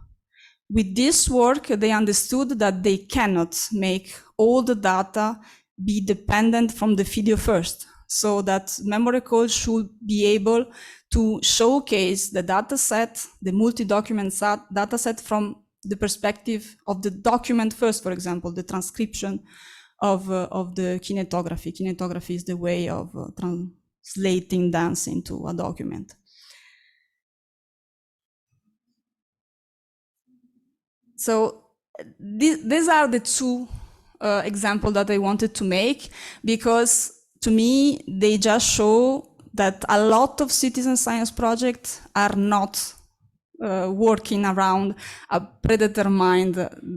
With this work, they understood that they cannot make all the data be dependent from the video first. So that memory code should be able to showcase the data set, the multi-document data set from the perspective of the document first, for example, the transcription of the kinetography. Kinetography is the way of translating dance into a document. So these are the two examples that I wanted to make, because to me, they just show that a lot of citizen science projects are not working around a predetermined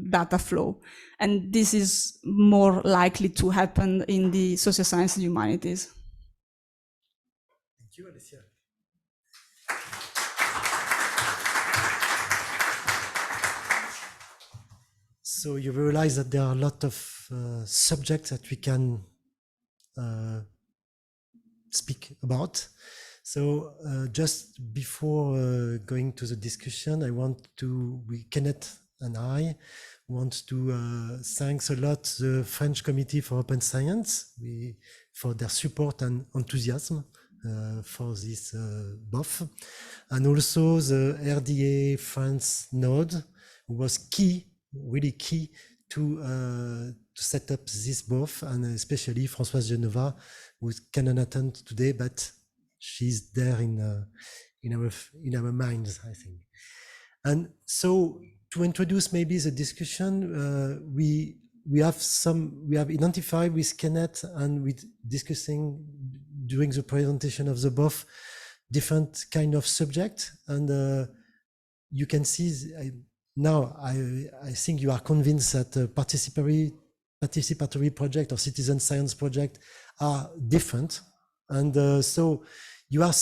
data flow. And this is more likely to happen in the social sciences and humanities. Thank you, Alicia. So you realize that there are a lot of subjects that we can speak about. So just before going to the discussion, Kenneth and I want to thank a lot the French Committee for Open Science for their support and enthusiasm for this BoF, and also the RDA France node, who was really key to set up this BoF, and especially Françoise Genova, who cannot attend today, but she's there in our minds, I think. And so to introduce maybe the discussion, we have identified with Kenneth and with discussing during the presentation of the BoF different kind of subject, and you can see now I think you are convinced that participatory project or citizen science project are different, and so we have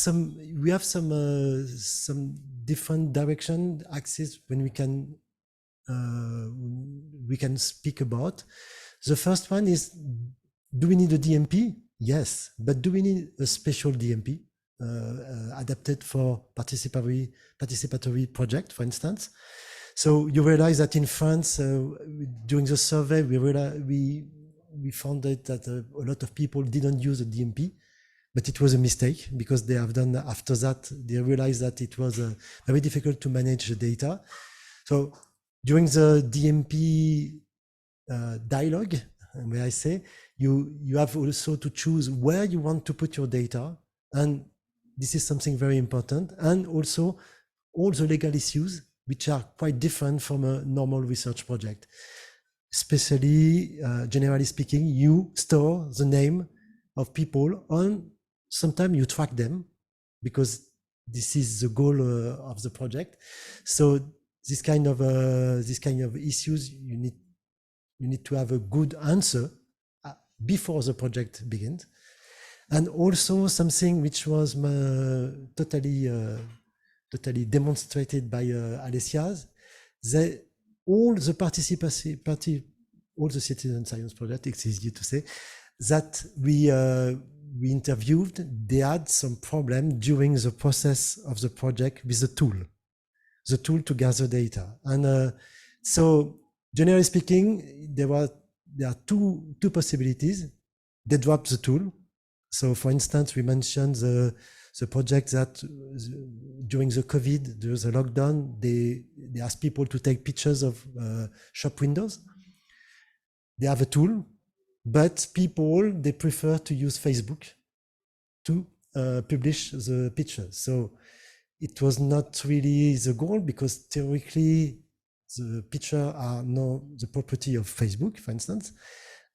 some different direction axes when we can speak about. The first one is, do we need a DMP? Yes, but do we need a special DMP adapted for participatory project, for instance? So you realize that in France, during the survey, we found that a lot of people didn't use a DMP, but it was a mistake, because they have done after that, they realized that it was very difficult to manage the data. So during the DMP dialogue, may I say, you have also to choose where you want to put your data, and this is something very important, and also all the legal issues, which are quite different from a normal research project. Especially, generally speaking, you store the name of people, and sometimes you track them, because this is the goal of the project. So this kind of issues, you need to have a good answer before the project begins. And also something which was totally demonstrated by Alicia, all the citizen science project, it's easy to say, that we interviewed, they had some problem during the process of the project with the tool to gather data. And so generally speaking, there are two possibilities. They dropped the tool. So for instance, we mentioned the project that during the COVID, there was a lockdown, they asked people to take pictures of shop windows. They have a tool, but people, they prefer to use Facebook to publish the pictures. So it was not really the goal, because theoretically, the pictures are now the property of Facebook, for instance.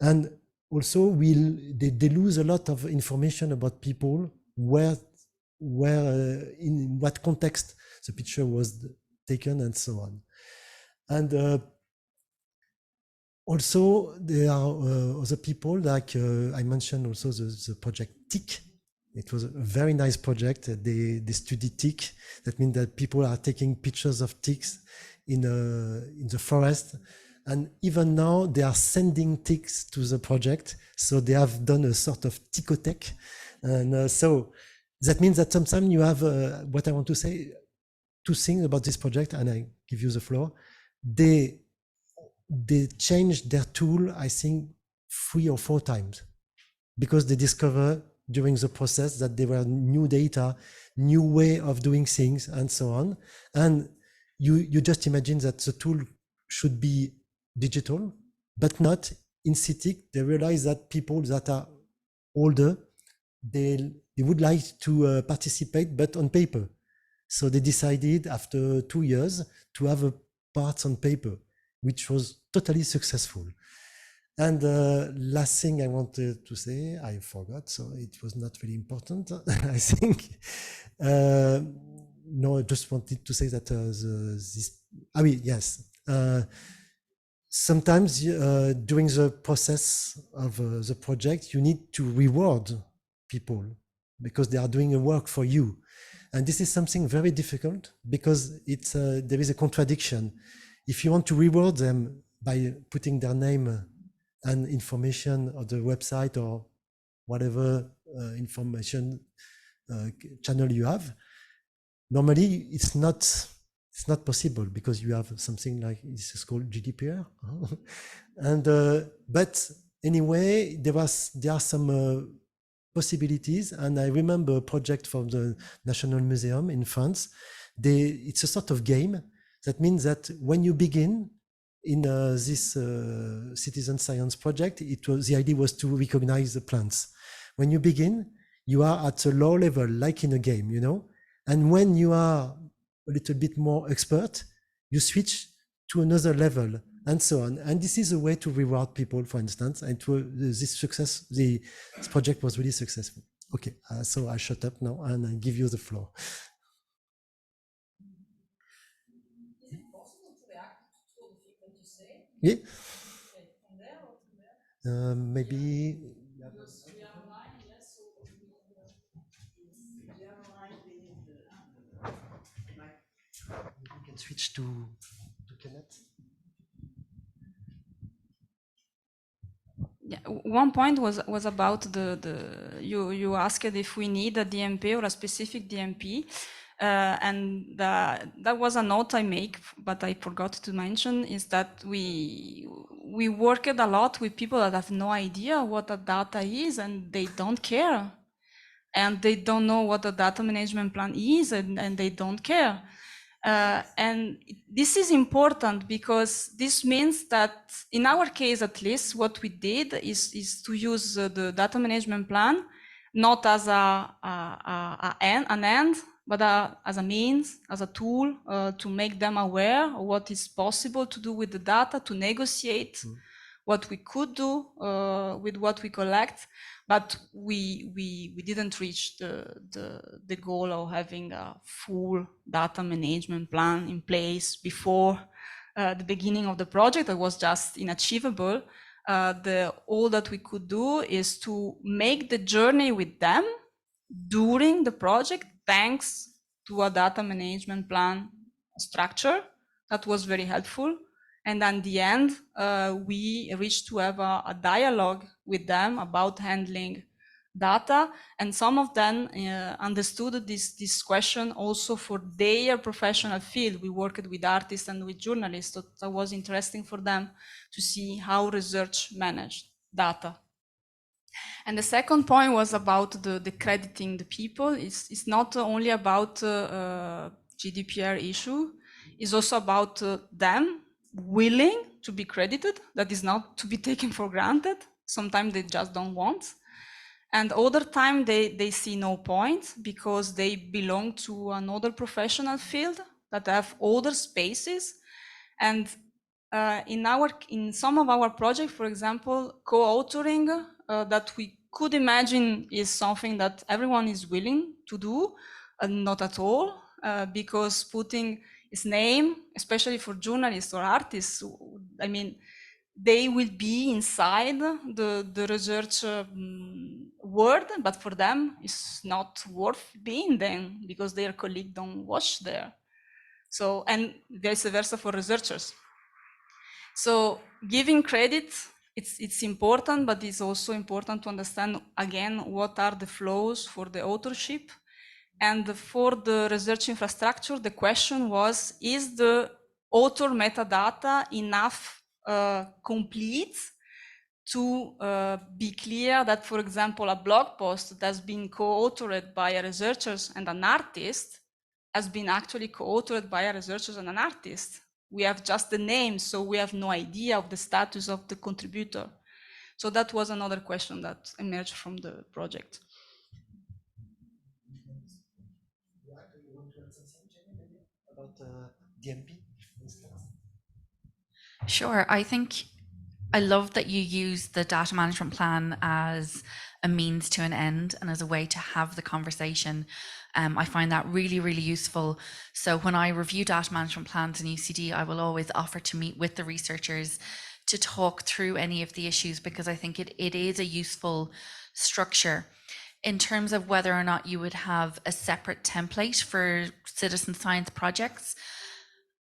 And also, they lose a lot of information about people, where in what context the picture was taken, and so on. And Also, there are other people, like I mentioned also the project TIC. It was a very nice project. They studied tick. That means that people are taking pictures of ticks in the forest. And even now they are sending ticks to the project. So they have done a sort of ticotech. And so that means that sometimes you have, what I want to say, two things about this project, and I give you the floor. They changed their tool, I think, 3 or 4 times, because they discover during the process that there were new data, new way of doing things, and so on. And you just imagine that the tool should be digital, but not in CITIC. They realize that people that are older, they would like to participate, but on paper. So they decided after 2 years to have a part on paper, which was totally successful. And last thing I wanted to say, I forgot, so it was not really important, I think. No, I just wanted to say that sometimes during the process of the project, you need to reward people because they are doing a work for you. And this is something very difficult because there is a contradiction. If you want to reward them by putting their name and information on the website or whatever information channel you have, normally it's not possible because you have something like this is called GDPR. And but anyway, there are some possibilities, and I remember a project from the National Museum in France. It's a sort of game. That means that when you begin in this citizen science project, the idea was to recognize the plants. When you begin, you are at a low level, like in a game, you know. And when you are a little bit more expert, you switch to another level, and so on. And this is a way to reward people, for instance. And this project was really successful. Okay, so I shut up now and I give you the floor. Yeah. Maybe. We can switch to Kenneth. Yeah, one point was about you asked if we need a DMP or a specific DMP, and that was a note I make, but I forgot to mention is that we worked a lot with people that have no idea what a data is and they don't care, and they don't know what a data management plan is, and they don't care. And this is important because this means that in our case, at least, what we did is to use the data management plan not as an end, but as a means, as a tool to make them aware of what is possible to do with the data, to negotiate what we could do with what we collect. But we didn't reach the goal of having a full data management plan in place before the beginning of the project. That was just inachievable. All that we could do is to make the journey with them during the project, thanks to a data management plan structure that was very helpful. And at the end, we reached to have a dialogue with them about handling data. And some of them understood this question also for their professional field. We worked with artists and with journalists. So that was interesting for them to see how research managed data. And the second point was about the crediting the people. It's not only about GDPR issue. It's also about them willing to be credited. That is not to be taken for granted. Sometimes they just don't want. And other time they see no point because they belong to another professional field that have other spaces. And in some of our projects, for example, co-authoring that we could imagine is something that everyone is willing to do, not at all, because putting his name, especially for journalists or artists, I mean, they will be inside the research world, but for them it's not worth being then because their colleague don't watch there. So, and vice versa for researchers. So giving credit, it's important, but it's also important to understand again what are the flows for the authorship. And for the research infrastructure, the question was, is the author metadata enough complete to be clear that, for example, a blog post that has been co-authored by a researcher and an artist has been actually co-authored by a researcher and an artist. We have just the name, so we have no idea of the status of the contributor. So that was another question that emerged from the project. About DMP? Sure. I think I love that you use the data management plan as a means to an end and as a way to have the conversation. I find that really, really useful. So when I review data management plans in UCD, I will always offer to meet with the researchers to talk through any of the issues, because I think it is a useful structure. In terms of whether or not you would have a separate template for citizen science projects,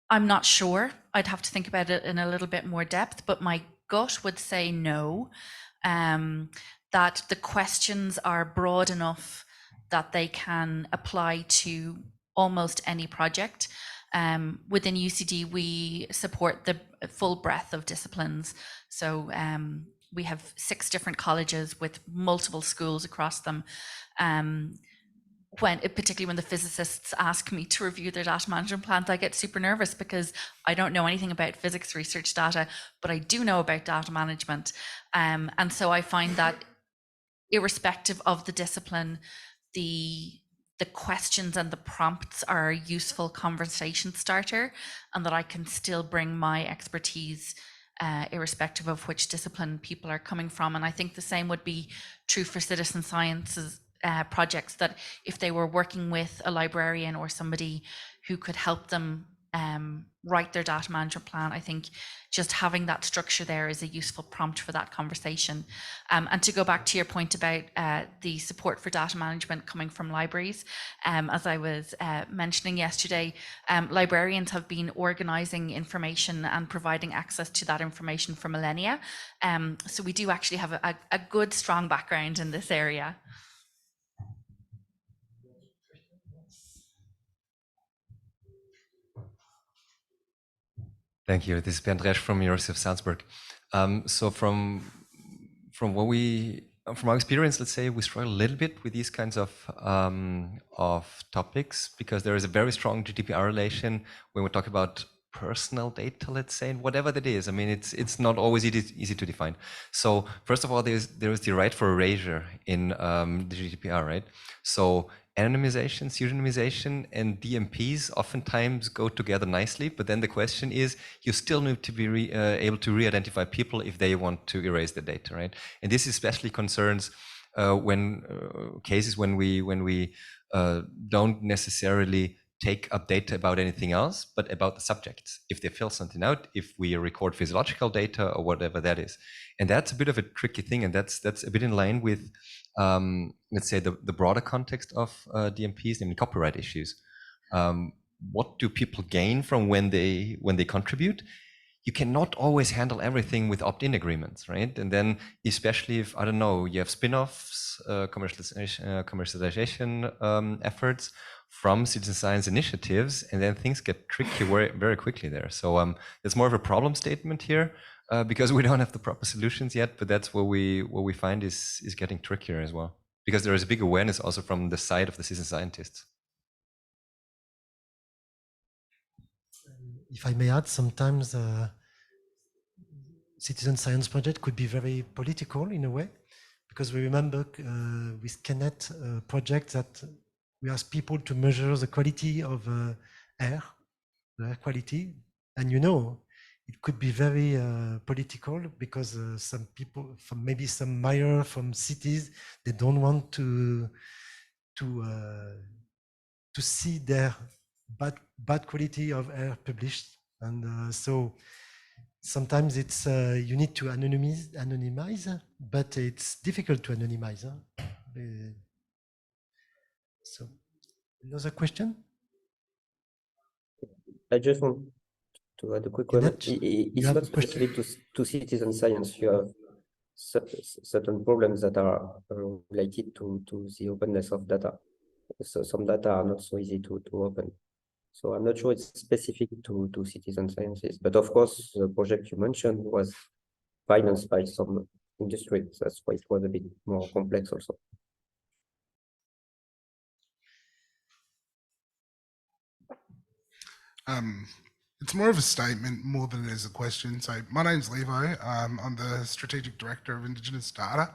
I'm not sure. I'd have to think about it in a little bit more depth, but my gut would say no, that the questions are broad enough that they can apply to almost any project. Within UCD, we support the full breadth of disciplines. So we have 6 different colleges with multiple schools across them. Particularly when the physicists ask me to review their data management plans, I get super nervous because I don't know anything about physics research data, but I do know about data management. And so I find that irrespective of the discipline, the questions and the prompts are a useful conversation starter, and that I can still bring my expertise irrespective of which discipline people are coming from. And I think the same would be true for citizen sciences projects, that if they were working with a librarian or somebody who could help them write their data management plan, I think just having that structure there is a useful prompt for that conversation. And to go back to your point about the support for data management coming from libraries, as I was mentioning yesterday, librarians have been organizing information and providing access to that information for millennia. So we do actually have a good, strong background in this area. Thank you. This is Bernd Resch from University of Salzburg. So from our experience, let's say we struggle a little bit with these kinds of topics, because there is a very strong GDPR relation when we talk about personal data, let's say, and whatever that is. I mean, it's not always easy to define. So first of all, there is the right for erasure in the GDPR, right? So anonymization, pseudonymization, and DMPs oftentimes go together nicely, but then the question is, you still need to be able to re-identify people if they want to erase the data, right? And this especially concerns when cases when we don't necessarily take up data about anything else, but about the subjects. If they fill something out, if we record physiological data or whatever that is. And that's a bit of a tricky thing, and that's a bit in line with let's say the broader context of DMPs, namely copyright issues. What do people gain from when they contribute? You cannot always handle everything with opt-in agreements, right? And then, especially if, I don't know, you have spin-offs, commercialization efforts from citizen science initiatives, and then things get tricky very, very quickly there. So there's more of a problem statement here, because we don't have the proper solutions yet, but that's what we find is getting trickier as well, because there is a big awareness also from the side of the citizen scientists. If I may add, sometimes citizen science project could be very political in a way, because we remember with Kenneth project that we ask people to measure the quality of air, the air quality, and it could be very political, because some people, from maybe some mayor from cities, they don't want to see their bad quality of air published, and so sometimes it's you need to anonymize, but it's difficult to anonymize. Huh? So, another question? I just want to add a quick You comment. you It's have not a question? specific to citizen science. You have certain problems that are related to the openness of data. So some data are not so easy to open. So I'm not sure it's specific to citizen sciences, but of course, the project you mentioned was financed by some industry. That's why it was a bit more complex also. It's more of a statement more than it is a question. So my name's Levo. I'm the Strategic Director of Indigenous Data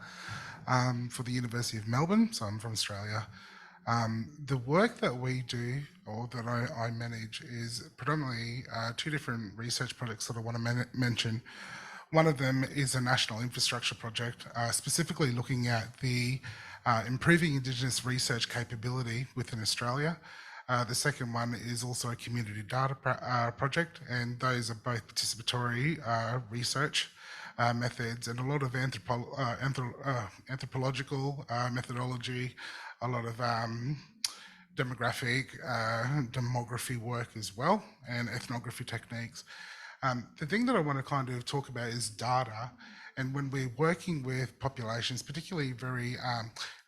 for the University of Melbourne. So I'm from Australia. The work that we do, or that I manage, is predominantly two different research projects that I want to mention. One of them is a national infrastructure project, specifically looking at the improving Indigenous research capability within Australia. The second one is also a community data project, and those are both participatory research methods and a lot of anthropological methodology, a lot of demography work as well, and ethnography techniques. The thing that I want to kind of talk about is data. And when we're working with populations, particularly very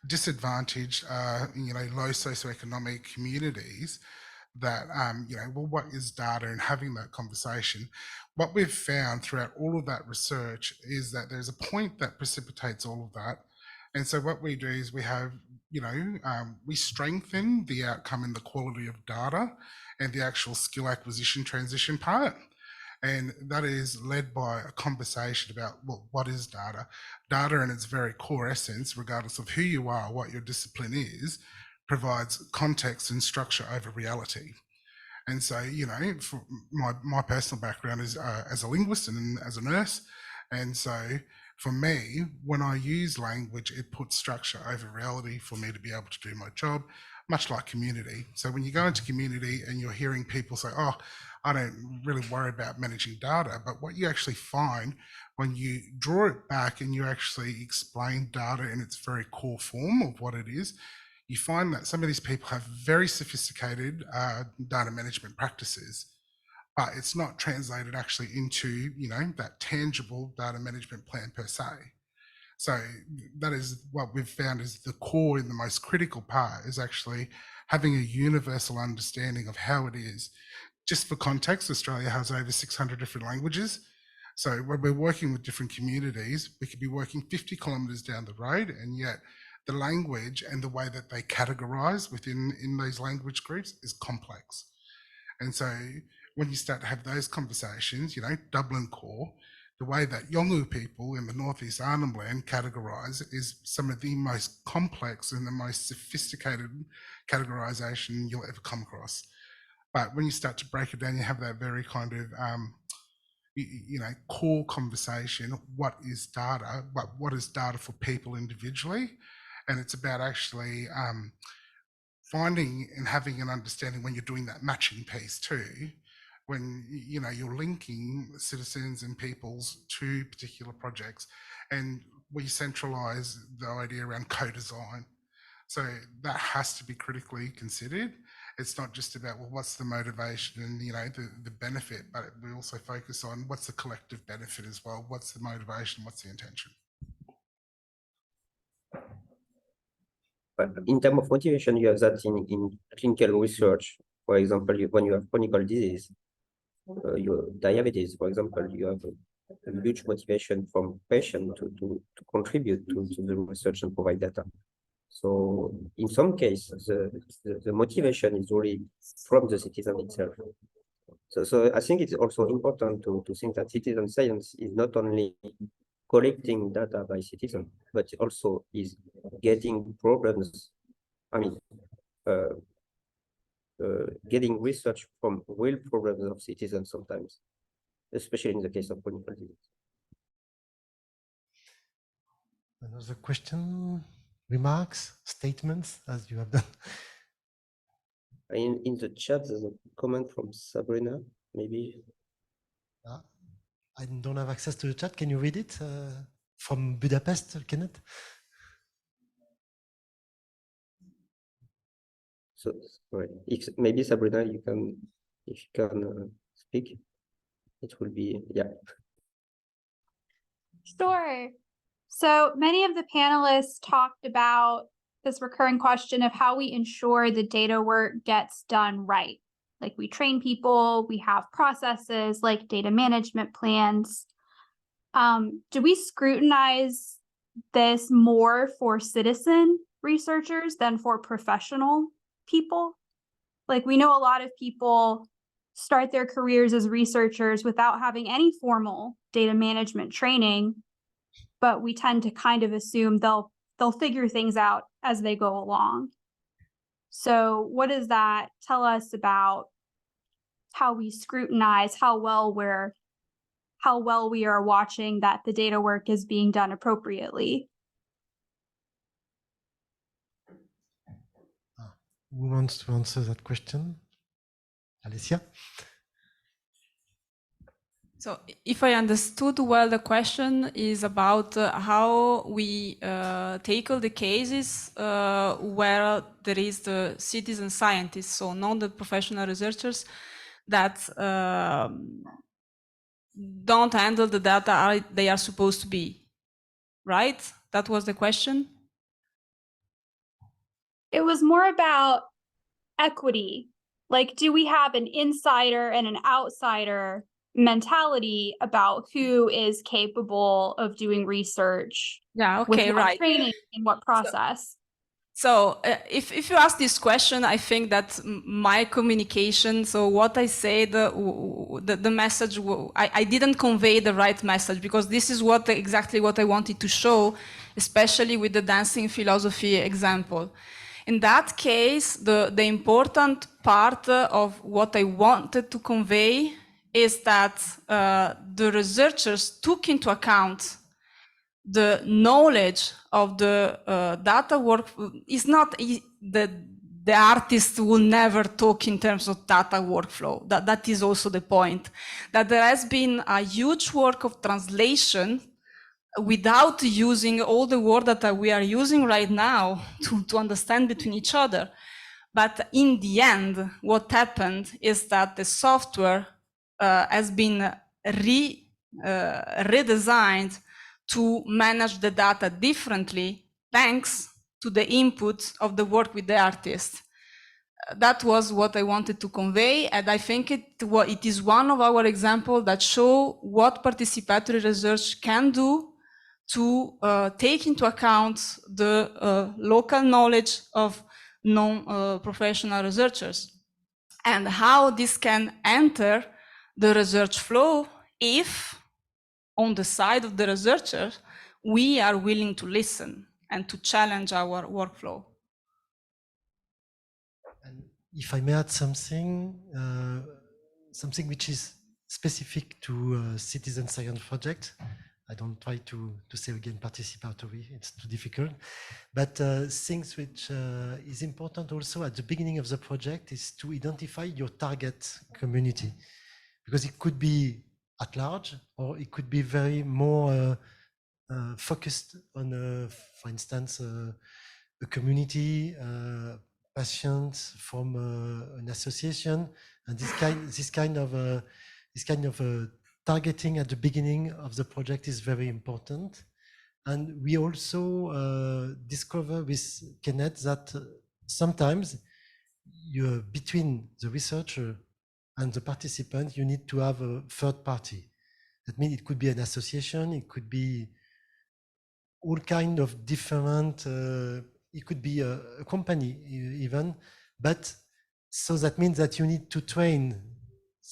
disadvantaged, low socioeconomic communities, that, well, what is data, and having that conversation, what we've found throughout all of that research is that there's a point that precipitates all of that. And so what we do is we have, we strengthen the outcome and the quality of data and the actual skill acquisition transition part. And that is led by a conversation about, well, what is data? Data in its very core essence, regardless of who you are, what your discipline is, provides context and structure over reality. And so, for my personal background is as a linguist and as a nurse. And so for me, when I use language, it puts structure over reality for me to be able to do my job, much like community. So when you go into community and you're hearing people say, oh, I don't really worry about managing data, but what you actually find when you draw it back and you actually explain data in its very core form of what it is, you find that some of these people have very sophisticated data management practices, but it's not translated actually into, that tangible data management plan per se. So that is what we've found is the core and the most critical part is actually having a universal understanding of how it is. Just for context, Australia has over 600 different languages. So when we're working with different communities, we could be working 50 kilometers down the road, and yet the language and the way that they categorize in those language groups is complex. And so when you start to have those conversations, Dublin core, the way that Yolngu people in the Northeast Arnhem Land categorize is some of the most complex and the most sophisticated categorization you'll ever come across. But when you start to break it down, you have that very kind of, core conversation. What is data? What is data for people individually? And it's about actually finding and having an understanding when you're doing that matching piece too, when you're linking citizens and peoples to particular projects, and we centralize the idea around co-design. So that has to be critically considered. It's not just about, well, what's the motivation and the benefit, but we also focus on what's the collective benefit as well. What's the motivation? What's the intention? But in terms of motivation, you have that in clinical research. For example, when you have chronic disease, your diabetes, for example, you have a huge motivation from patient to contribute to the research and provide data. So in some cases, the motivation is really from the citizen itself. So I think it's also important to think that citizen science is not only collecting data by citizens, but also is getting problems, getting research from real problems of citizens sometimes, especially in the case of chronic disease. Another question, remarks, statements, as you have done. In the chat, there's a comment from Sabrina, maybe. I don't have access to the chat. Can you read it from Budapest, Kenneth? So sorry, if maybe Sabrina, you can, if you can speak, it will be, yeah. Sure. So many of the panelists talked about this recurring question of how we ensure the data work gets done right. Like we train people, we have processes like data management plans. Do we scrutinize this more for citizen researchers than for professional people? Like we know a lot of people start their careers as researchers without having any formal data management training, but we tend to kind of assume they'll figure things out as they go along. So what does that tell us about how we scrutinize how well we are watching that the data work is being done appropriately? Who wants to answer that question? Alessia? So if I understood well, the question is about how we tackle the cases where there is the citizen scientists, so not the professional researchers that don't handle the data they are supposed to be, right? That was the question? It was more about equity. Like, do we have an insider and an outsider mentality about who is capable of doing research? Yeah, okay, with what right. training and what process? So if you ask this question, I think that my communication, so what I said, the message, I didn't convey the right message, because this is exactly what I wanted to show, especially with the dancing philosophy example. In that case, the important part of what I wanted to convey is that the researchers took into account the knowledge of the data work. Is not the artist will never talk in terms of data workflow. That is also the point, that there has been a huge work of translation without using all the word that we are using right now to understand between each other. But in the end, what happened is that the software has been redesigned to manage the data differently, thanks to the input of the work with the artist. That was what I wanted to convey, and I think it is one of our examples that show what participatory research can do to take into account the local knowledge of non-professional researchers, and how this can enter the research flow if, on the side of the researcher, we are willing to listen and to challenge our workflow. And if I may add something, something which is specific to citizen science project. I don't try to say again participatory, it's too difficult. But things which is important also at the beginning of the project is to identify your target community, because it could be at large, or it could be very more focused on, for instance, a community, patients from an association, and this kind of targeting at the beginning of the project is very important. And we also discover with Kenneth that sometimes between the researcher and the participant, you need to have a third party. That means it could be an association, it could be all kind of different, it could be a company even, but so that means that you need to train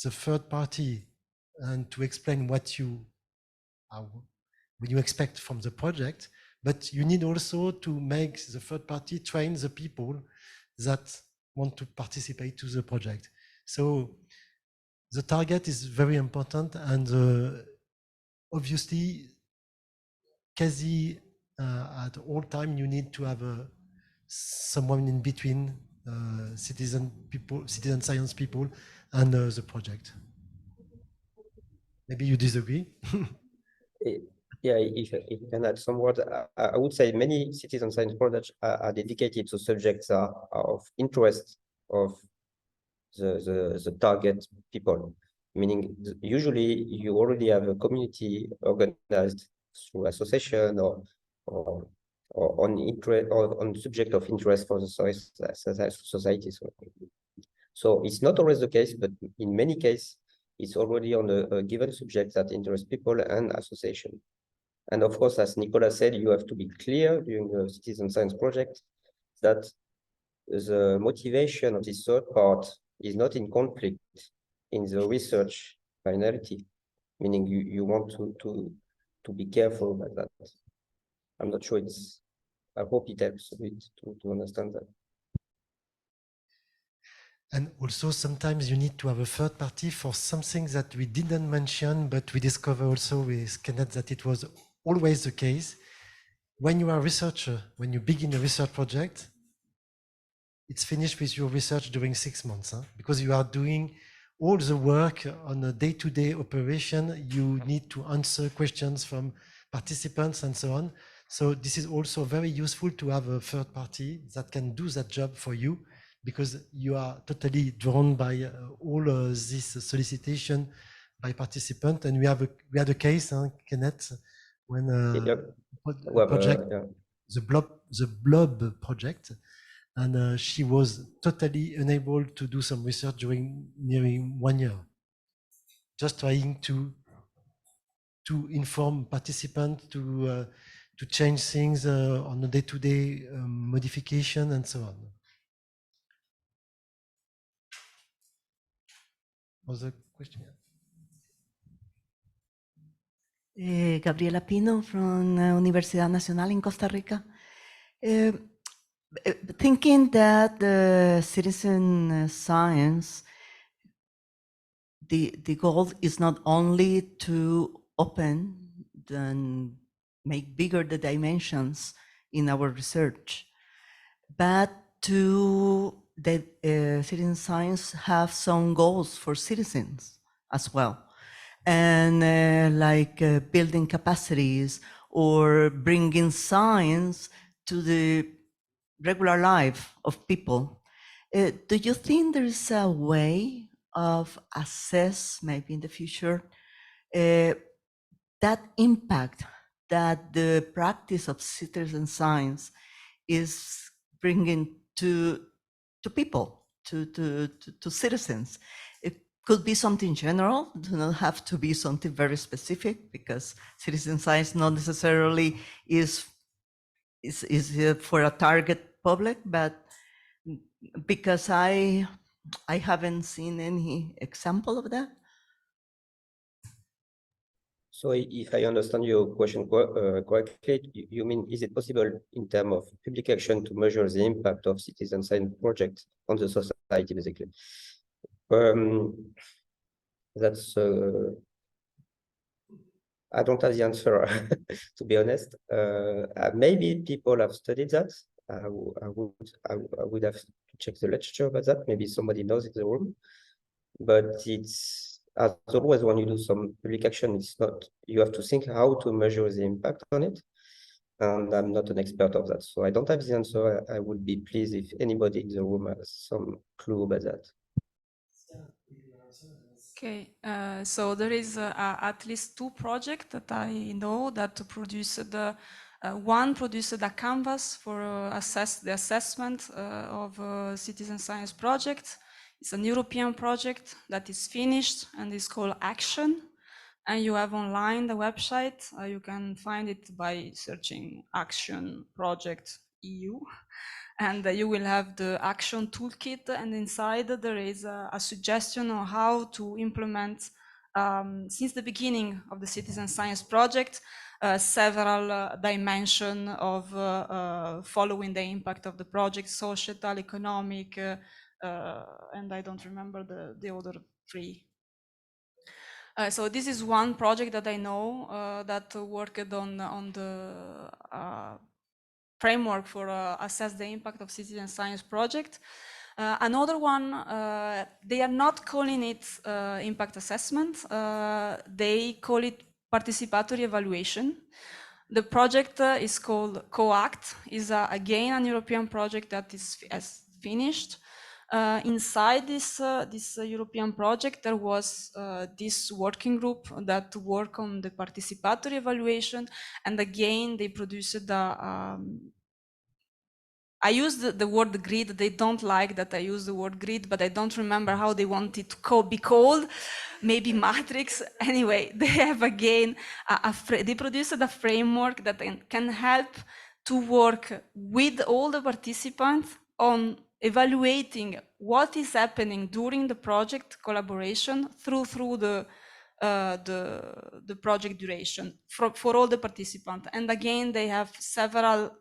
the third party and to explain what you expect from the project, but you need also to make the third party train the people that want to participate to the project. So the target is very important, and obviously quasi at all time you need to have someone in between citizen science people and the project. Maybe you disagree. Yeah, if I can add some words, I would say many citizen science projects are dedicated to subjects of interest of the target people, meaning usually you already have a community organized through association or on interest or on subject of interest for the society. So it's not always the case, but in many cases, it's already on a given subject that interests people and association. And of course, as Nicolas said, you have to be clear during the citizen science project that the motivation of this third part is not in conflict in the research finality, meaning you want to be careful about that. I'm not sure I hope it helps a bit to understand that. And also sometimes you need to have a third party for something that we didn't mention, but we discover also with Kenneth that it was always the case. When you are a researcher, when you begin a research project, it's finished with your research during 6 months, because you are doing all the work on a day-to-day operation. You need to answer questions from participants and so on. So this is also very useful to have a third party that can do that job for you, because you are totally drawn by all this solicitation by participant. And we had a case, Kenneth, when project, the blob project, and she was totally unable to do some research during nearly 1 year, just trying to inform participants to change things on a day-to-day modification and so on. Other question? Gabriela Pino from Universidad Nacional in Costa Rica. Thinking that the citizen science, the goal is not only to open and make bigger the dimensions in our research, but to the citizen science have some goals for citizens as well. And like building capacities or bringing science to the regular life of people. Do you think there is a way of assess, maybe in the future, that impact that the practice of citizen science is bringing to people, to citizens? It could be something general, do not have to be something very specific, because citizen science not necessarily is for a target public, but because I haven't seen any example of that. So if I understand your question correctly, you mean, is it possible in terms of public action to measure the impact of citizen science projects on the society, basically? That's I don't have the answer, to be honest. Maybe people have studied that. I would have to check the literature about that. Maybe somebody knows in the room. But it's, as always, when you do some public action, it's not, you have to think how to measure the impact on it. And I'm not an expert of that. So I don't have the answer. I would be pleased if anybody in the room has some clue about that. Okay, so there is at least 2 projects that I know that produced one produced a canvas for the assessment of a citizen science project. It's an European project that is finished and is called Action. And you have online the website. You can find it by searching Action Project EU. And you will have the action toolkit, and inside there is a suggestion on how to implement, since the beginning of the citizen science project, several dimensions of following the impact of the project, societal, economic, and I don't remember the other 3. So this is one project that I know that worked on the framework for assess the impact of citizen science project. Another one, they are not calling it impact assessment. They call it participatory evaluation. The project is called COACT, is again an European project that has finished. Inside this European project, there was this working group that worked on the participatory evaluation, and again they produced I use the word grid. They don't like that I use the word grid, but I don't remember how they want it to be called. Maybe matrix. Anyway, they have again, they produced a framework that can help to work with all the participants on evaluating what is happening during the project collaboration through the project duration for all the participants. And again, they have several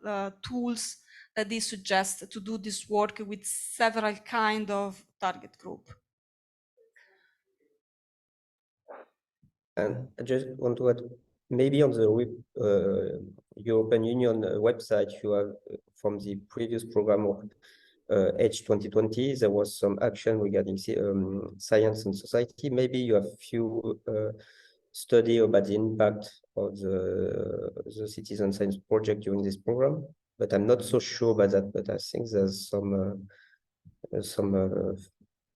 tools that they suggest to do this work with several kind of target group. And I just want to add, maybe on the European Union website, you have from the previous program of H 2020, there was some action regarding science and society. Maybe you have few study about the impact of the citizen science project during this program, but I'm not so sure about that. But I think there's some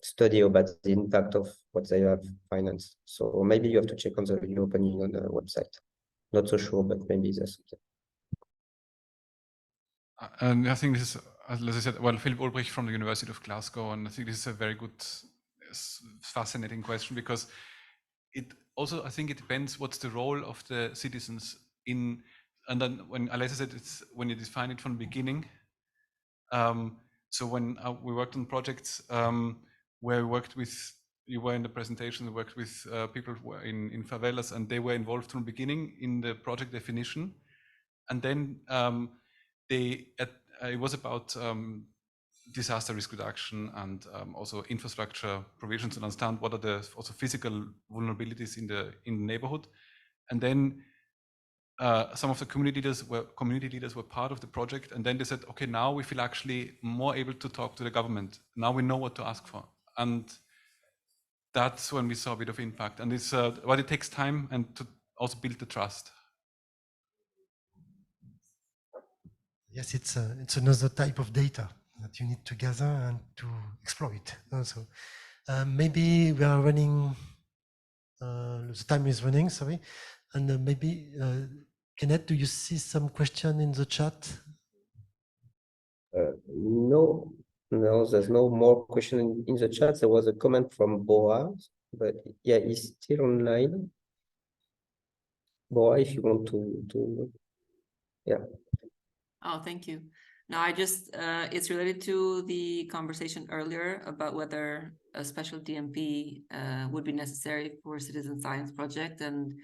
study about the impact of what they have financed. So maybe you have to check on the European Union website. Not so sure, but maybe there's something. And I think this is, as I said, well, Philip Ulbricht from the University of Glasgow, and I think this is a very good, fascinating question, because it also, I think it depends what's the role of the citizens in, and then when Alessa said it's when you define it from the beginning. So when we worked on projects where we worked with, you were in the presentation, we worked with people who were in favelas, and they were involved from the beginning in the project definition. And then it was about disaster risk reduction and also infrastructure provisions to understand what are the also physical vulnerabilities in the neighborhood. And then some of the community leaders were part of the project, and then they said, okay, now we feel actually more able to talk to the government. Now we know what to ask for, and that's when we saw a bit of impact. And it's but it takes time and to also build the trust. Yes, it's another type of data that you need to gather and to exploit. Also, maybe we are running. The time is running. Sorry, and maybe Kenneth, do you see some question in the chat? No, there's no more question in the chat. There was a comment from Boa, but yeah, he's still online. Boa, if you want to yeah. Oh, thank you. No, I just, it's related to the conversation earlier about whether a special DMP would be necessary for a citizen science project. And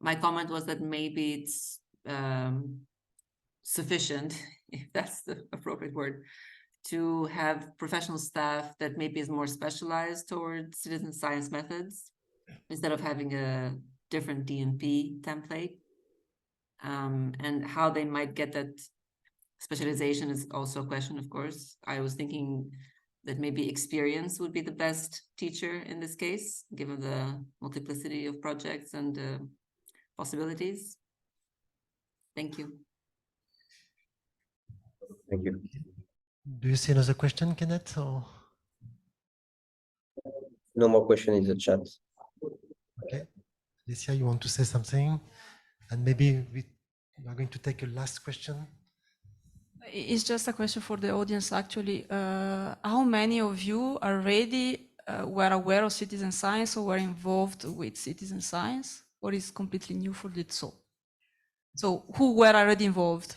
my comment was that maybe it's sufficient, if that's the appropriate word, to have professional staff that maybe is more specialized towards citizen science methods instead of having a different DMP template. And how they might get that specialization is also a question, of course. I was thinking that maybe experience would be the best teacher in this case, given the multiplicity of projects and possibilities. Thank you. Thank you. Do you see another question, Kenneth? Or? No more question in the chat. Okay. Alicia, you want to say something? And maybe we are going to take a last question. It's just a question for the audience, actually. How many of you already were aware of citizen science or were involved with citizen science, or is completely new for it? So who were already involved?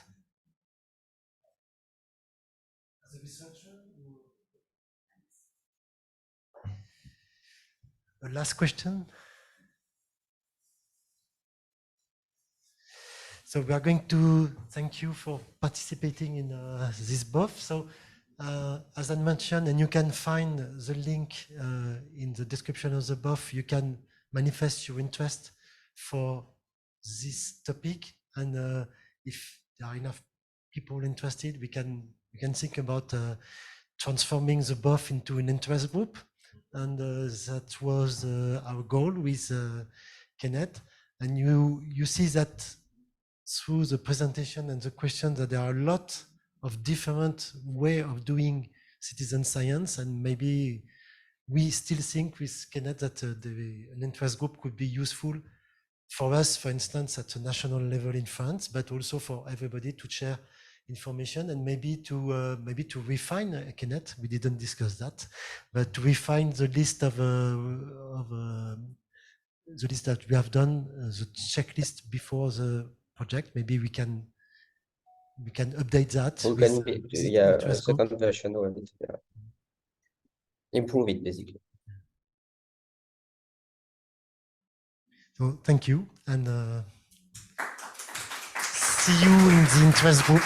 As a researcher? A last question. So we are going to thank you for participating in this BoF. So as I mentioned, and you can find the link in the description of the BoF, you can manifest your interest for this topic. And if there are enough people interested, we can think about transforming the BoF into an interest group. And that was our goal with Kenneth. And you see that through the presentation and the questions that there are a lot of different way of doing citizen science, and maybe we still think with Kenneth that an interest group could be useful for us, for instance, at a national level in France, but also for everybody to share information and maybe to refine, Kenneth, we didn't discuss that, but to refine the list of the list that we have done, the checklist before the project. Maybe we can update that. We with, can the yeah, a interest group. second version of it. Yeah. Improve it basically. So thank you, and see you in the interest group.